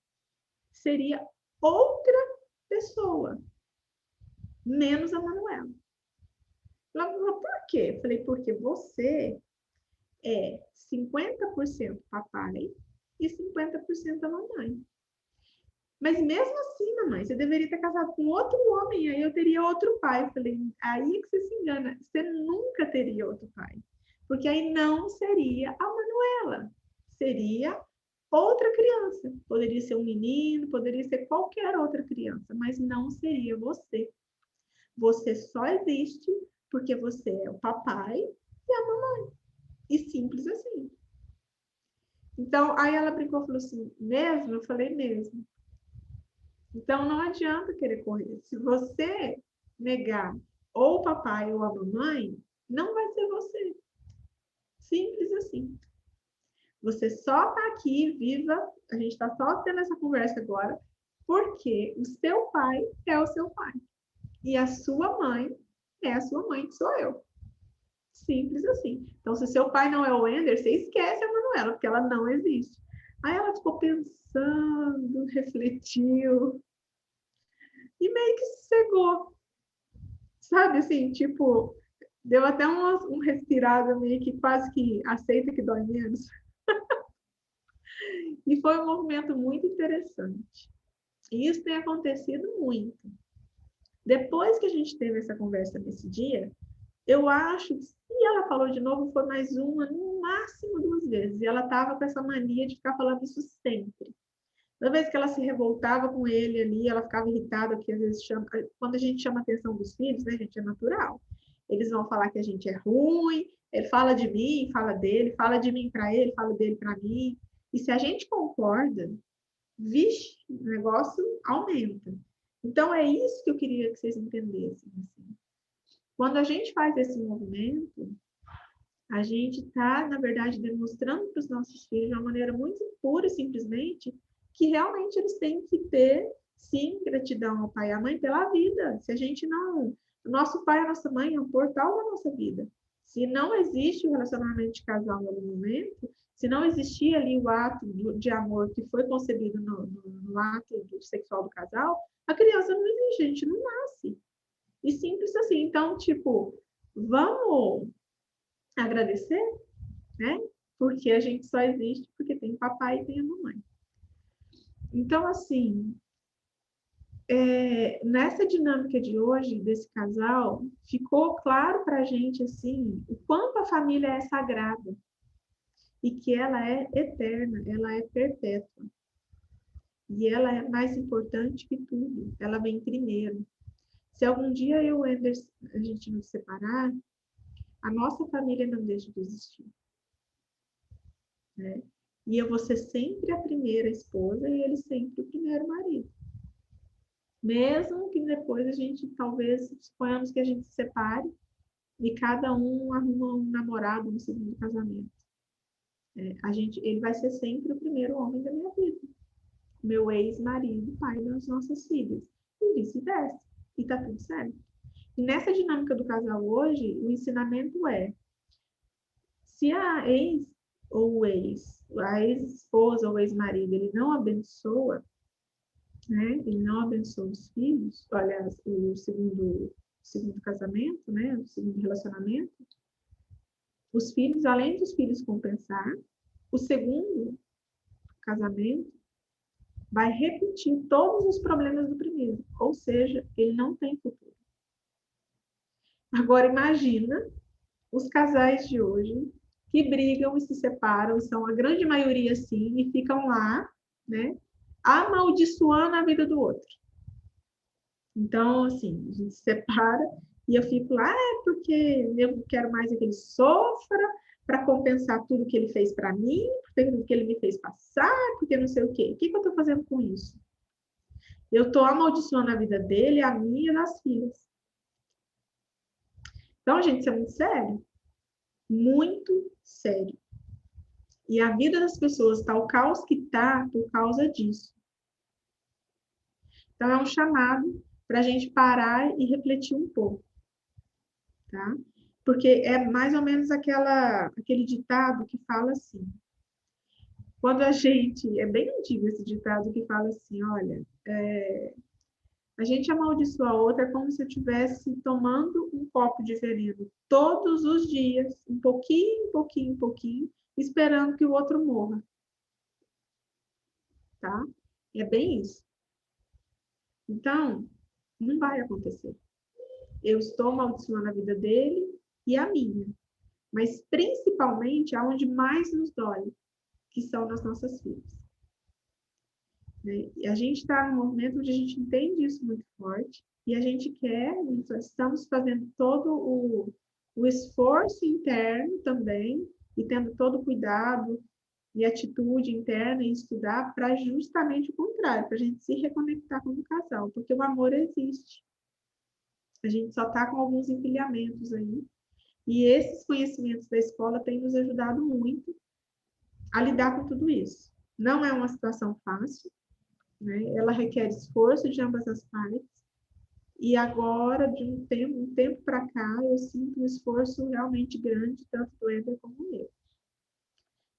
Seria outra pessoa, menos a Manuela. Ela falou, por quê? Eu falei, porque você é 50% papai e 50% a mamãe. Mas mesmo assim, mamãe, você deveria ter casado com outro homem, aí eu teria outro pai. Eu falei, aí é que você se engana, você nunca teria outro pai. Porque aí não seria a Manuela, seria outra criança. Poderia ser um menino, poderia ser qualquer outra criança, mas não seria você. Você só existe porque você é o papai e a mamãe. E simples assim. Então, aí ela brincou e falou assim, mesmo? Eu falei, mesmo. Então, não adianta querer correr. Se você negar ou o papai ou a mamãe, não vai ser você. Simples assim. Você só está aqui, viva, a gente está só tendo essa conversa agora, porque o seu pai é o seu pai. E a sua mãe é a sua mãe, que sou eu. Simples assim. Então, se seu pai não é o Wender, você esquece a Manuela, porque ela não existe. Aí ela ficou pensando, refletiu, e meio que sossegou. Sabe assim, tipo, deu até um respirado meio que quase que aceita que dói menos. E foi um movimento muito interessante. E isso tem acontecido muito. Depois que a gente teve essa conversa nesse dia, eu acho que se ela falou de novo, foi mais uma, no máximo 2 vezes. E ela estava com essa mania de ficar falando isso sempre. Toda vez que ela se revoltava com ele ali, ela ficava irritada, porque às vezes quando a gente chama a atenção dos filhos, né, gente, é natural. Eles vão falar que a gente é ruim, ele fala de mim, fala dele, fala de mim para ele, fala dele para mim. E se a gente concorda, vixe, o negócio aumenta. Então, é isso que eu queria que vocês entendessem. Assim. Quando a gente faz esse movimento, a gente está, na verdade, demonstrando para os nossos filhos de uma maneira muito pura e simplesmente que realmente eles têm que ter, sim, gratidão ao pai e à mãe pela vida. Se a gente não... O nosso pai e a nossa mãe é um portal da nossa vida. Se não existe o relacionamento de casal no momento, se não existir ali o ato de amor que foi concebido no ato sexual do casal, a criança não existe, a gente não nasce. E simples assim. Então, tipo, vamos agradecer, né? Porque a gente só existe porque tem papai e tem a mamãe. Então, assim, nessa dinâmica de hoje, desse casal, ficou claro para a gente, assim, o quanto a família é sagrada e que ela é eterna, ela é perpétua. E ela é mais importante que tudo. Ela vem primeiro. Se algum dia eu e o Anderson, a gente nos separar, a nossa família não deixa de existir. Né? E eu vou ser sempre a primeira esposa e ele sempre o primeiro marido. Mesmo que depois a gente, talvez, suponhamos que a gente se separe e cada um arruma um namorado no segundo casamento. Ele vai ser sempre o primeiro homem da minha vida. Meu ex-marido, pai das nossas filhas. E vice-versa. E tá tudo certo. E nessa dinâmica do casal hoje, o ensinamento é: se a ex ou o ex, a ex-esposa ou o ex-marido, ele não abençoa, né? Ele não abençoa os filhos, aliás, o segundo casamento, né? O segundo relacionamento, os filhos, além dos filhos compensar, o segundo casamento vai repetir todos os problemas do primeiro, ou seja, ele não tem futuro. Agora imagina os casais de hoje que brigam e se separam, e são a grande maioria assim, e ficam lá, né, amaldiçoando a vida do outro. Então, assim, a gente se separa e eu fico lá, porque eu quero mais é que ele sofra para compensar tudo que ele fez para mim, tudo que ele me fez passar, porque não sei o quê. O que eu estou fazendo com isso? Eu estou amaldiçoando a vida dele, a minha e das filhas. Então, gente, isso é muito sério. Muito sério. E a vida das pessoas está o caos que está por causa disso. Então, é um chamado para a gente parar e refletir um pouco, tá? Porque é mais ou menos aquele ditado que fala assim, quando a gente, é bem antigo esse ditado que fala assim, olha, a gente amaldiçoa a outra como se eu estivesse tomando um copo de veneno todos os dias, um pouquinho, um pouquinho, um pouquinho, esperando que o outro morra, tá? É bem isso. Então, não vai acontecer. Eu estou amaldiçoando a vida dele e a minha. Mas principalmente aonde mais nos dói, que são nas nossas filhas. Né? E a gente está num momento onde a gente entende isso muito forte e a gente quer, estamos fazendo todo o esforço interno também e tendo todo o cuidado e atitude interna em estudar para justamente o contrário, para a gente se reconectar como casal, porque o amor existe. A gente só está com alguns empilhamentos aí. E esses conhecimentos da escola têm nos ajudado muito a lidar com tudo isso. Não é uma situação fácil, né? Ela requer esforço de ambas as partes. E agora, de um tempo para cá, eu sinto um esforço realmente grande, tanto do Eder como do meu.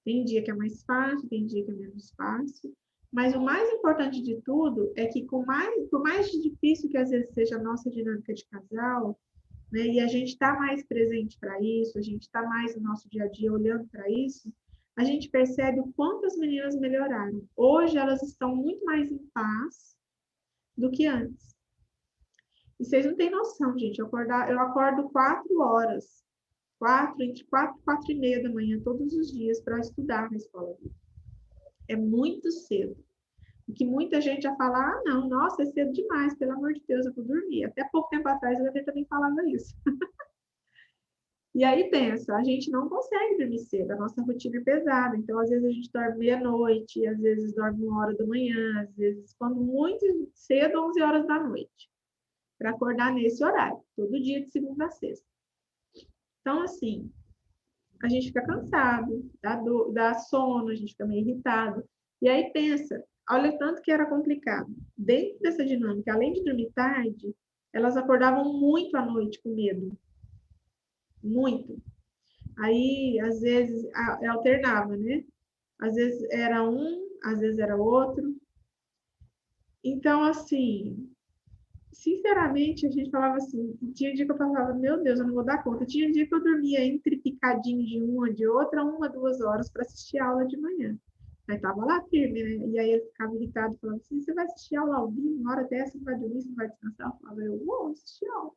Tem dia que é mais fácil, tem dia que é menos fácil. Mas o mais importante de tudo é que, por mais difícil que às vezes seja a nossa dinâmica de casal, né, e a gente está mais presente para isso, a gente está mais no nosso dia a dia olhando para isso, a gente percebe o quanto as meninas melhoraram. Hoje elas estão muito mais em paz do que antes. E vocês não têm noção, gente. Eu acordo 4 horas, entre 4 e 4 e meia da manhã, todos os dias, para estudar na escola. É muito cedo. O que muita gente já fala, não, nossa, é cedo demais, pelo amor de Deus, eu vou dormir. Até pouco tempo atrás eu também falava isso. E aí pensa, a gente não consegue dormir cedo, a nossa rotina é pesada, então às vezes a gente dorme meia-noite, às vezes dorme 1 hora da manhã, às vezes quando muito cedo, 11 horas da noite, para acordar nesse horário, todo dia de segunda a sexta. Então assim, a gente fica cansado, dá sono, a gente fica meio irritado, e aí pensa, olha o tanto que era complicado. Dentro dessa dinâmica, além de dormir tarde, elas acordavam muito à noite com medo, muito. Aí, às vezes, alternava, né? Às vezes era um, às vezes era outro. Então, assim, sinceramente, a gente falava assim, tinha dia que eu falava, meu Deus, eu não vou dar conta. Tinha dia que eu dormia entre picadinho de uma, de outra, 1, 2 horas para assistir a aula de manhã. Aí tava lá firme, né? E aí ele ficava irritado, falando assim, você vai assistir aula ao vivo, uma hora dessa, não vai dormir, você não vai descansar? Eu falava, eu vou assistir aula.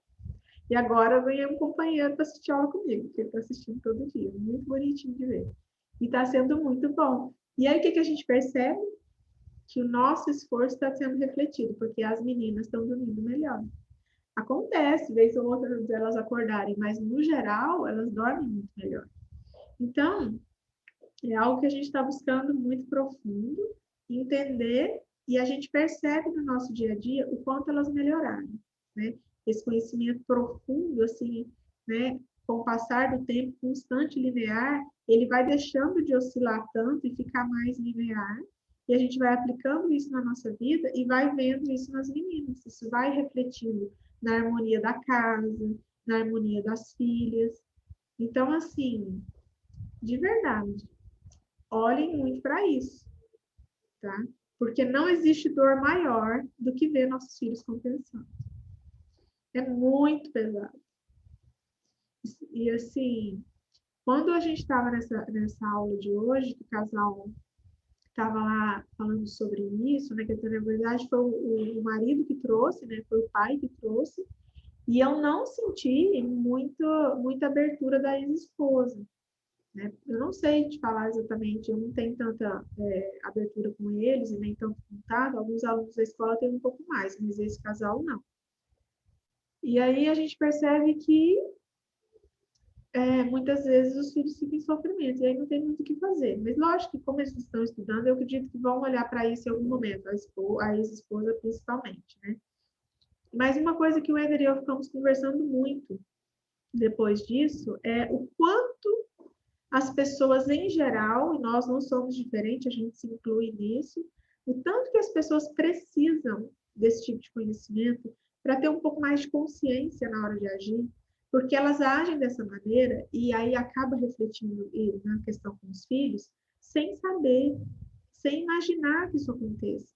E agora eu ganhei um companheiro para assistir aula comigo, que ele está assistindo todo dia. Muito bonitinho de ver. E está sendo muito bom. E aí, o que a gente percebe? que o nosso esforço está sendo refletido, porque as meninas estão dormindo melhor. Acontece, vez ou outra, delas acordarem, mas no geral, elas dormem muito melhor. Então, é algo que a gente está buscando muito profundo, entender, e a gente percebe no nosso dia a dia o quanto elas melhoraram, né? Esse conhecimento profundo, assim, né? Com o passar do tempo constante, linear, ele vai deixando de oscilar tanto e ficar mais linear, e a gente vai aplicando isso na nossa vida e vai vendo isso nas meninas. Isso vai refletindo na harmonia da casa, na harmonia das filhas. Então, assim, de verdade, olhem muito para isso, tá? Porque não existe dor maior do que ver nossos filhos compensando. É muito pesado. E assim, quando a gente estava nessa aula de hoje, o casal estava lá falando sobre isso, né? Que na verdade foi o marido que trouxe, né? Foi o pai que trouxe. E eu não senti muita abertura da ex-esposa. Né? Eu não sei te falar exatamente, eu não tenho tanta abertura com eles e nem tanto contato. Alguns alunos da escola têm um pouco mais, mas esse casal não. E aí a gente percebe que muitas vezes os filhos ficam em sofrimento, e aí não tem muito o que fazer. Mas lógico que como eles estão estudando, eu acredito que vão olhar para isso em algum momento, a ex-esposa principalmente, né? Mas uma coisa que o Éder e eu ficamos conversando muito depois disso é o quanto as pessoas em geral, e nós não somos diferentes, a gente se inclui nisso, o tanto que as pessoas precisam desse tipo de conhecimento para ter um pouco mais de consciência na hora de agir, porque elas agem dessa maneira e aí acaba refletindo na questão com os filhos, sem saber, sem imaginar que isso aconteça.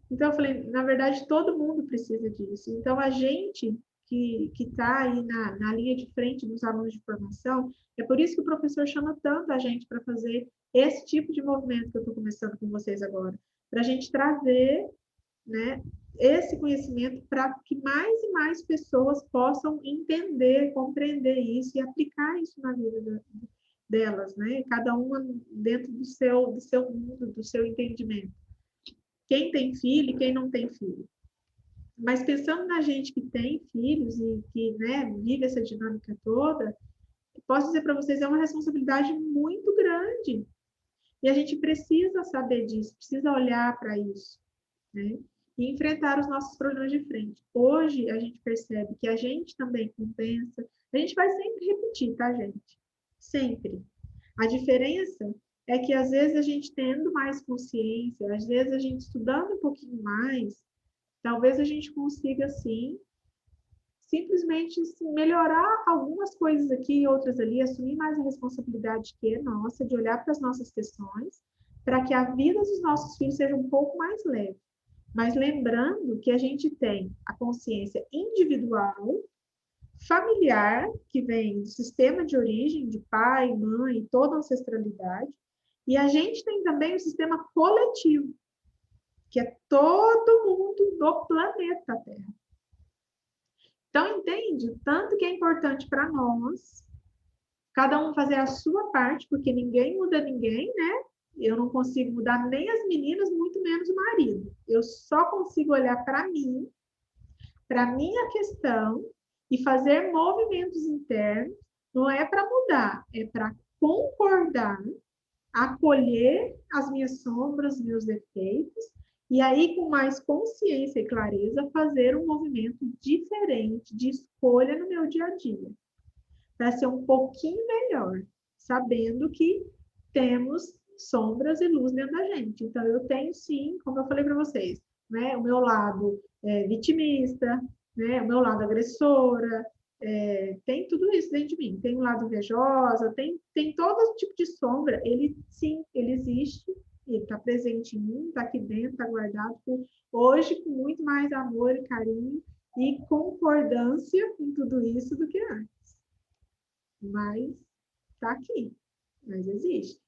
Então, eu falei, na verdade, todo mundo precisa disso. Então, a gente que está aí na linha de frente dos alunos de formação, é por isso que o professor chama tanto a gente para fazer esse tipo de movimento que eu estou começando com vocês agora, para a gente trazer, né, esse conhecimento para que mais e mais pessoas possam entender, compreender isso e aplicar isso na vida delas, né? Cada uma dentro do seu mundo, do seu entendimento. Quem tem filho e quem não tem filho. Mas pensando na gente que tem filhos e que, né, vive essa dinâmica toda, posso dizer para vocês, é uma responsabilidade muito grande. E a gente precisa saber disso, precisa olhar para isso, né? E enfrentar os nossos problemas de frente. Hoje, a gente percebe que a gente também compensa. A gente vai sempre repetir, tá, gente? Sempre. A diferença é que, às vezes, a gente tendo mais consciência, às vezes, a gente estudando um pouquinho mais, talvez a gente consiga, sim, simplesmente assim, melhorar algumas coisas aqui e outras ali, assumir mais a responsabilidade que é nossa, de olhar para as nossas questões, para que a vida dos nossos filhos seja um pouco mais leve. Mas lembrando que a gente tem a consciência individual, familiar, que vem do sistema de origem, de pai, mãe, toda a ancestralidade, e a gente tem também o sistema coletivo, que é todo mundo do planeta Terra. Então, entende o tanto que é importante para nós, cada um fazer a sua parte, porque ninguém muda ninguém, né? Eu não consigo mudar nem as meninas, muito menos o marido. Eu só consigo olhar para mim, para minha questão, e fazer movimentos internos, não é para mudar, é para concordar, acolher as minhas sombras, meus defeitos, e aí, com mais consciência e clareza, fazer um movimento diferente de escolha no meu dia a dia, para ser um pouquinho melhor, sabendo que temos sombras e luz dentro da gente. Então, eu tenho sim, como eu falei para vocês, né, o meu lado vitimista, né, o meu lado agressora, tem tudo isso dentro de mim. Tem um lado invejosa, tem todo tipo de sombra. Ele, sim, ele existe, ele está presente em mim, está aqui dentro, está guardado, hoje com muito mais amor e carinho e concordância em tudo isso do que antes. Mas está aqui, mas existe.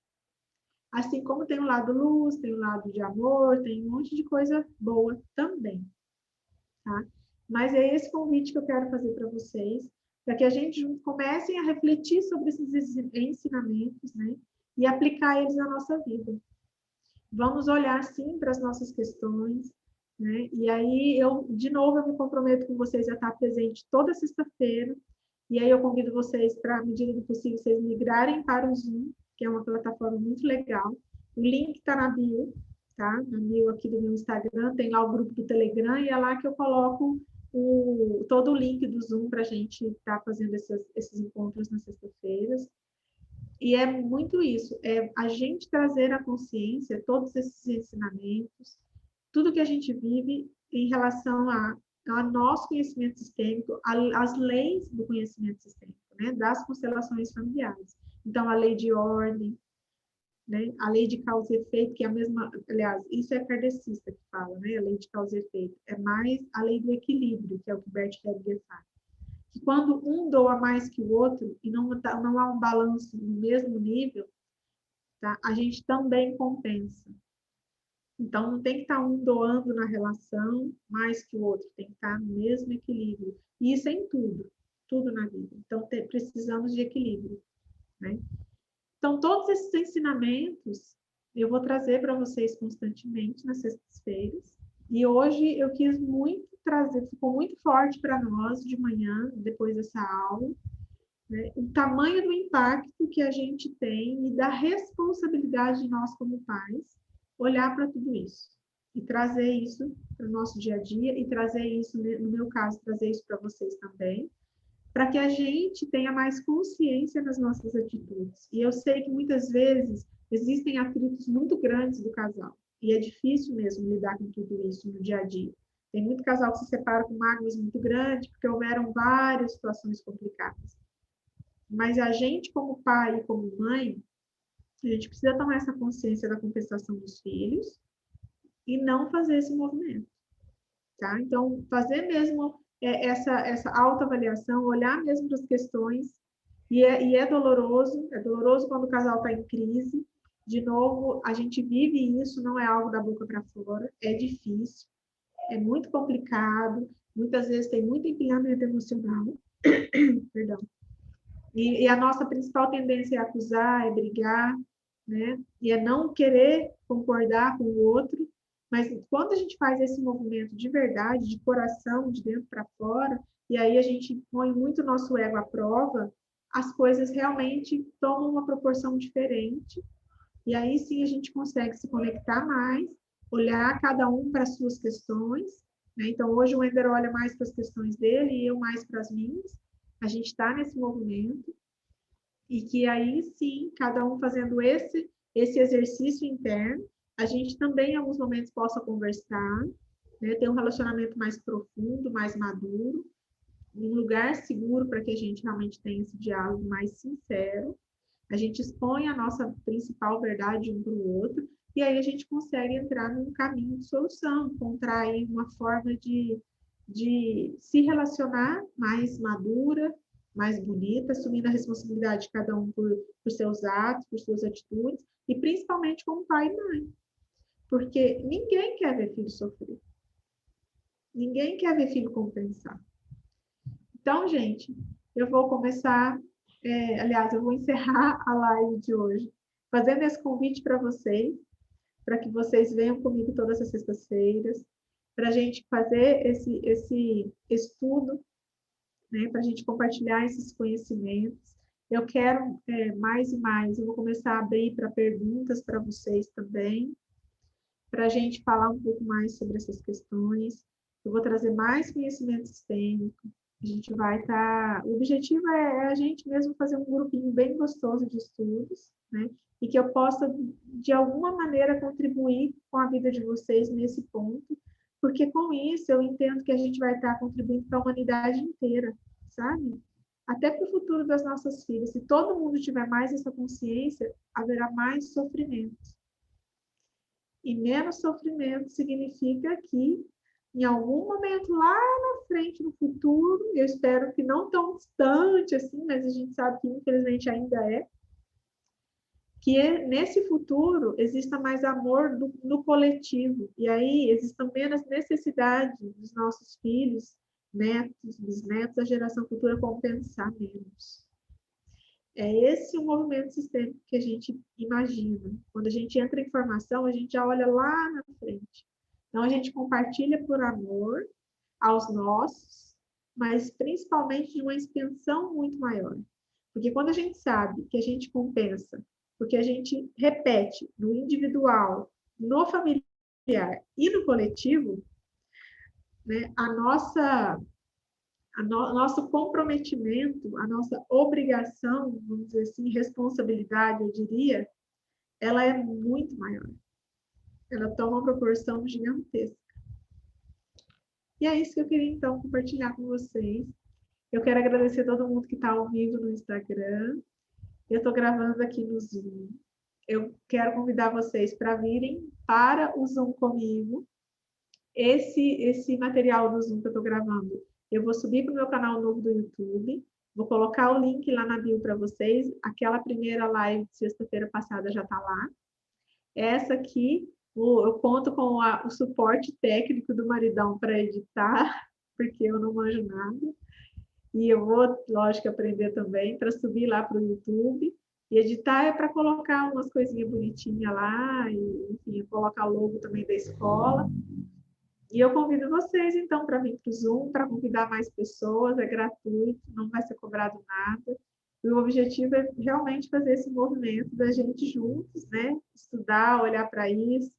Assim como tem o lado luz, tem o lado de amor, tem um monte de coisa boa também, tá? Mas é esse convite que eu quero fazer para vocês, para que a gente comecem a refletir sobre esses ensinamentos, né? E aplicar eles na nossa vida. vamos olhar, sim, para as nossas questões, né? E aí, de novo, eu me comprometo com vocês a estar presente toda sexta-feira, e aí eu convido vocês para, à medida do possível, vocês migrarem para o Zoom, que é uma plataforma muito legal. O link está na bio, tá? Na bio aqui do meu Instagram, tem lá o grupo do Telegram, e é lá que eu coloco todo o link do Zoom para a gente estar fazendo esses encontros nas sextas-feiras. E é muito isso, é a gente trazer à consciência todos esses ensinamentos, tudo que a gente vive em relação a nosso conhecimento sistêmico, as leis do conhecimento sistêmico, né, das constelações familiares. Então, a lei de ordem, né, a lei de causa e efeito, que é a mesma, aliás, isso é kardecista que fala, né, a lei de causa e efeito, é mais a lei do equilíbrio, que é o que Bert Hellinger fala. Que quando um doa mais que o outro, e não há um balanço no mesmo nível, tá? A gente também compensa. Então, não tem que estar um doando na relação mais que o outro, tem que estar no mesmo equilíbrio. E isso é em tudo, tudo na vida. Então, precisamos de equilíbrio, né? Então, todos esses ensinamentos eu vou trazer para vocês constantemente nas sextas-feiras. E hoje eu quis muito trazer, ficou muito forte para nós de manhã, depois dessa aula, né? O tamanho do impacto que a gente tem e da responsabilidade de nós como pais olhar para tudo isso e trazer isso para o nosso dia a dia e trazer isso, no meu caso, trazer isso para vocês também, para que a gente tenha mais consciência nas nossas atitudes. E eu sei que muitas vezes existem atritos muito grandes do casal e é difícil mesmo lidar com tudo isso no dia a dia. Tem muito casal que se separa com mágoas muito grandes porque houveram várias situações complicadas. Mas a gente, como pai e como mãe, a gente precisa tomar essa consciência da compensação dos filhos e não fazer esse movimento, tá? Então, fazer mesmo essa autoavaliação, olhar mesmo para as questões, e é doloroso quando o casal está em crise. De novo, a gente vive isso, não é algo da boca para fora, é difícil, é muito complicado, muitas vezes tem muito empilhamento emocional, perdão. E a nossa principal tendência é acusar, é brigar, né? E é não querer concordar com o outro. Mas quando a gente faz esse movimento de verdade, de coração, de dentro para fora, e aí a gente põe muito o nosso ego à prova, as coisas realmente tomam uma proporção diferente. E aí sim a gente consegue se conectar mais, olhar cada um para as suas questões, né? Então hoje o Ender olha mais para as questões dele e eu mais para as minhas. A gente está nesse movimento e que aí sim, cada um fazendo esse exercício interno, a gente também em alguns momentos possa conversar, né, ter um relacionamento mais profundo, mais maduro, um lugar seguro para que a gente realmente tenha esse diálogo mais sincero, a gente expõe a nossa principal verdade um para o outro, e aí a gente consegue entrar num caminho de solução, encontrar aí uma forma de se relacionar mais madura, mais bonita, assumindo a responsabilidade de cada um por seus atos, por suas atitudes, e principalmente como pai e mãe. Porque ninguém quer ver filho sofrer. Ninguém quer ver filho compensar. Então, gente, eu vou começar, aliás, eu vou encerrar a live de hoje, fazendo esse convite para vocês, para que vocês venham comigo todas as sextas-feiras, para a gente fazer esse estudo, né, para a gente compartilhar esses conhecimentos. Eu quero mais e mais, eu vou começar a abrir para perguntas para vocês também, para a gente falar um pouco mais sobre essas questões. Eu vou trazer mais conhecimento sistêmico. A gente vai estar. O objetivo é a gente mesmo fazer um grupinho bem gostoso de estudos, né? E que eu possa, de alguma maneira, contribuir com a vida de vocês nesse ponto, porque com isso eu entendo que a gente vai estar contribuindo para a humanidade inteira, sabe? Até para o futuro das nossas filhas. Se todo mundo tiver mais essa consciência, haverá mais sofrimento. E menos sofrimento significa que, em algum momento lá na frente, no futuro, eu espero que não tão distante assim, mas a gente sabe que infelizmente ainda que nesse futuro exista mais amor no coletivo. E aí exista menos necessidade dos nossos filhos, netos, bisnetos, da geração futura compensar menos. É esse o movimento sistêmico que a gente imagina. Quando a gente entra em formação, a gente já olha lá na frente. Então, a gente compartilha por amor aos nossos, mas principalmente de uma expansão muito maior. Porque quando a gente sabe que a gente compensa, porque a gente repete no individual, no familiar e no coletivo, né, nosso comprometimento, a nossa obrigação, vamos dizer assim, responsabilidade, eu diria, ela é muito maior. Ela toma uma proporção gigantesca. E é isso que eu queria, então, compartilhar com vocês. Eu quero agradecer a todo mundo que está ao vivo no Instagram. Eu estou gravando aqui no Zoom. Eu quero convidar vocês para virem para o Zoom comigo. Esse material do Zoom que eu estou gravando, eu vou subir para o meu canal novo do YouTube. Vou colocar o link lá na bio para vocês. Aquela primeira live de sexta-feira passada já está lá. Essa aqui, eu conto com o suporte técnico do maridão para editar, porque eu não manjo nada. E eu vou, lógico, aprender também para subir lá para o YouTube. E editar é para colocar umas coisinhas bonitinhas lá, e, enfim, colocar o logo também da escola. E eu convido vocês, então, para vir para o Zoom, para convidar mais pessoas, é gratuito, não vai ser cobrado nada. E o objetivo é realmente fazer esse movimento da gente juntos, né? Estudar, olhar para isso.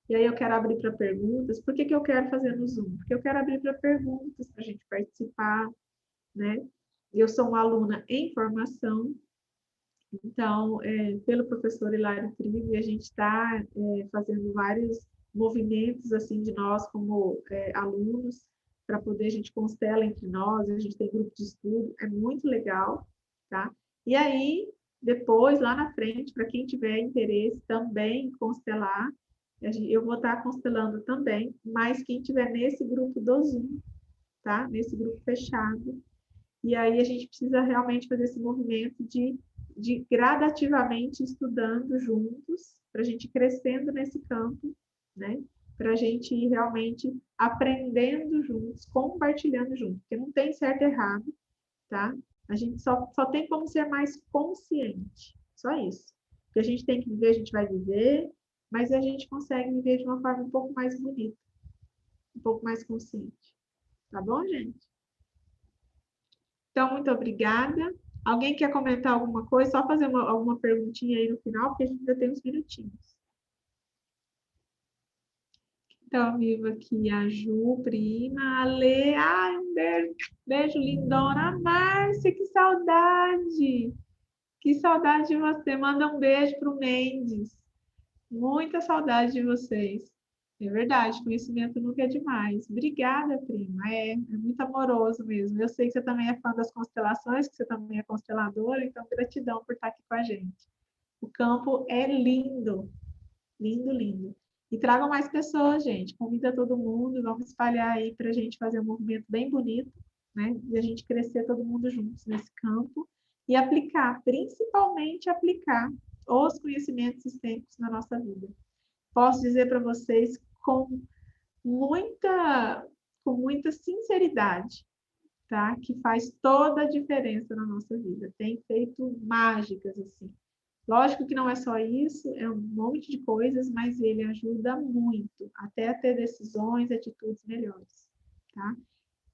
E aí eu quero abrir para perguntas. Por que eu quero fazer no Zoom? Porque eu quero abrir para perguntas, para a gente participar, né? Eu sou uma aluna em formação, então, pelo professor Hilário Trigo, a gente está fazendo vários movimentos assim de nós como alunos, para poder a gente constela entre nós, a gente tem grupo de estudo, é muito legal, tá? E aí, depois, lá na frente, para quem tiver interesse também em constelar, eu vou estar constelando também, mas quem tiver nesse grupo do Zoom, tá? Nesse grupo fechado, e aí a gente precisa realmente fazer esse movimento de gradativamente estudando juntos, para a gente ir crescendo nesse campo, né? Para a gente ir realmente aprendendo juntos, compartilhando juntos, porque não tem certo e errado, tá? A gente só tem como ser mais consciente, só isso. O que a gente tem que viver, a gente vai viver, mas a gente consegue viver de uma forma um pouco mais bonita, um pouco mais consciente. Tá bom, gente? Então, muito obrigada. Alguém quer comentar alguma coisa? Só fazer alguma perguntinha aí no final, porque a gente ainda tem uns minutinhos. Então, vivo aqui a Ju, prima, a Lê. Ai, um beijo, beijo lindona. A Márcia, que saudade! Que saudade de você. Manda um beijo para o Mendes. Muita saudade de vocês. É verdade, conhecimento nunca é demais. Obrigada, prima. É muito amoroso mesmo. Eu sei que você também é fã das constelações, que você também é consteladora, então gratidão por estar aqui com a gente. O campo é lindo, lindo, lindo. E tragam mais pessoas, gente. Convida todo mundo, vamos espalhar aí para a gente fazer um movimento bem bonito, né? E a gente crescer todo mundo juntos nesse campo e aplicar, principalmente aplicar os conhecimentos sistêmicos na nossa vida. Posso dizer para vocês muita, com muita sinceridade, tá? Que faz toda a diferença na nossa vida. Tem feito mágicas, assim. Lógico que não é só isso, é um monte de coisas, mas ele ajuda muito, até a ter decisões, atitudes melhores, tá?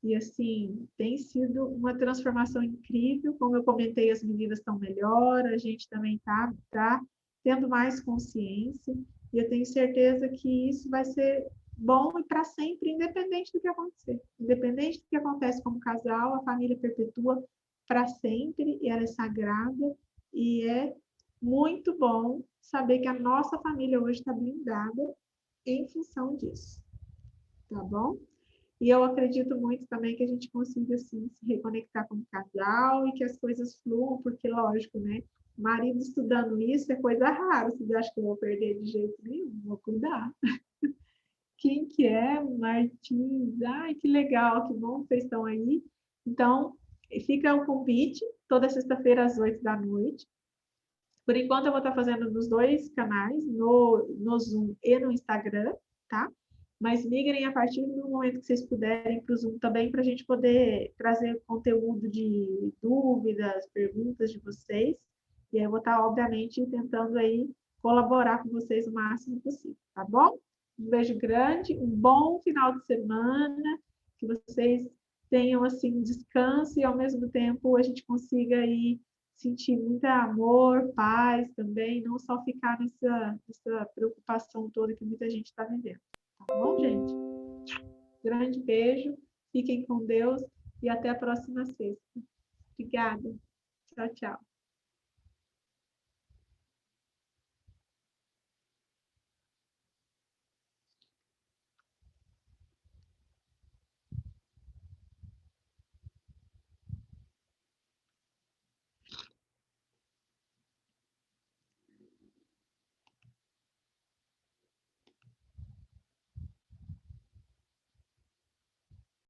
E, assim, tem sido uma transformação incrível. Como eu comentei, as meninas estão melhor, a gente também tá tendo mais consciência. E eu tenho certeza que isso vai ser bom e para sempre, independente do que acontecer. Independente do que acontece como casal, a família perpetua para sempre, e ela é sagrada. E é muito bom saber que a nossa família hoje está blindada em função disso. Tá bom? E eu acredito muito também que a gente consiga, assim, se reconectar como casal e que as coisas fluam, porque, lógico, né? Marido estudando isso é coisa rara. Vocês acham que eu vou perder de jeito nenhum? Vou cuidar. Quem que é? Martins. Ai, que legal, que bom que vocês estão aí. Então, fica o convite, toda sexta-feira às 8 da noite. Por enquanto, eu vou estar fazendo nos dois canais, no Zoom e no Instagram, tá? Mas migrem a partir do momento que vocês puderem para o Zoom também, para a gente poder trazer conteúdo de dúvidas, perguntas de vocês, E aí eu vou estar, obviamente, tentando aí colaborar com vocês o máximo possível, tá bom? Um beijo grande, um bom final de semana, que vocês tenham, assim, descanso e, ao mesmo tempo, a gente consiga aí sentir muito amor, paz também, não só ficar nessa preocupação toda que muita gente está vivendo. Tá bom, gente? Grande beijo, fiquem com Deus e até a próxima sexta. Obrigada. Tchau, tchau.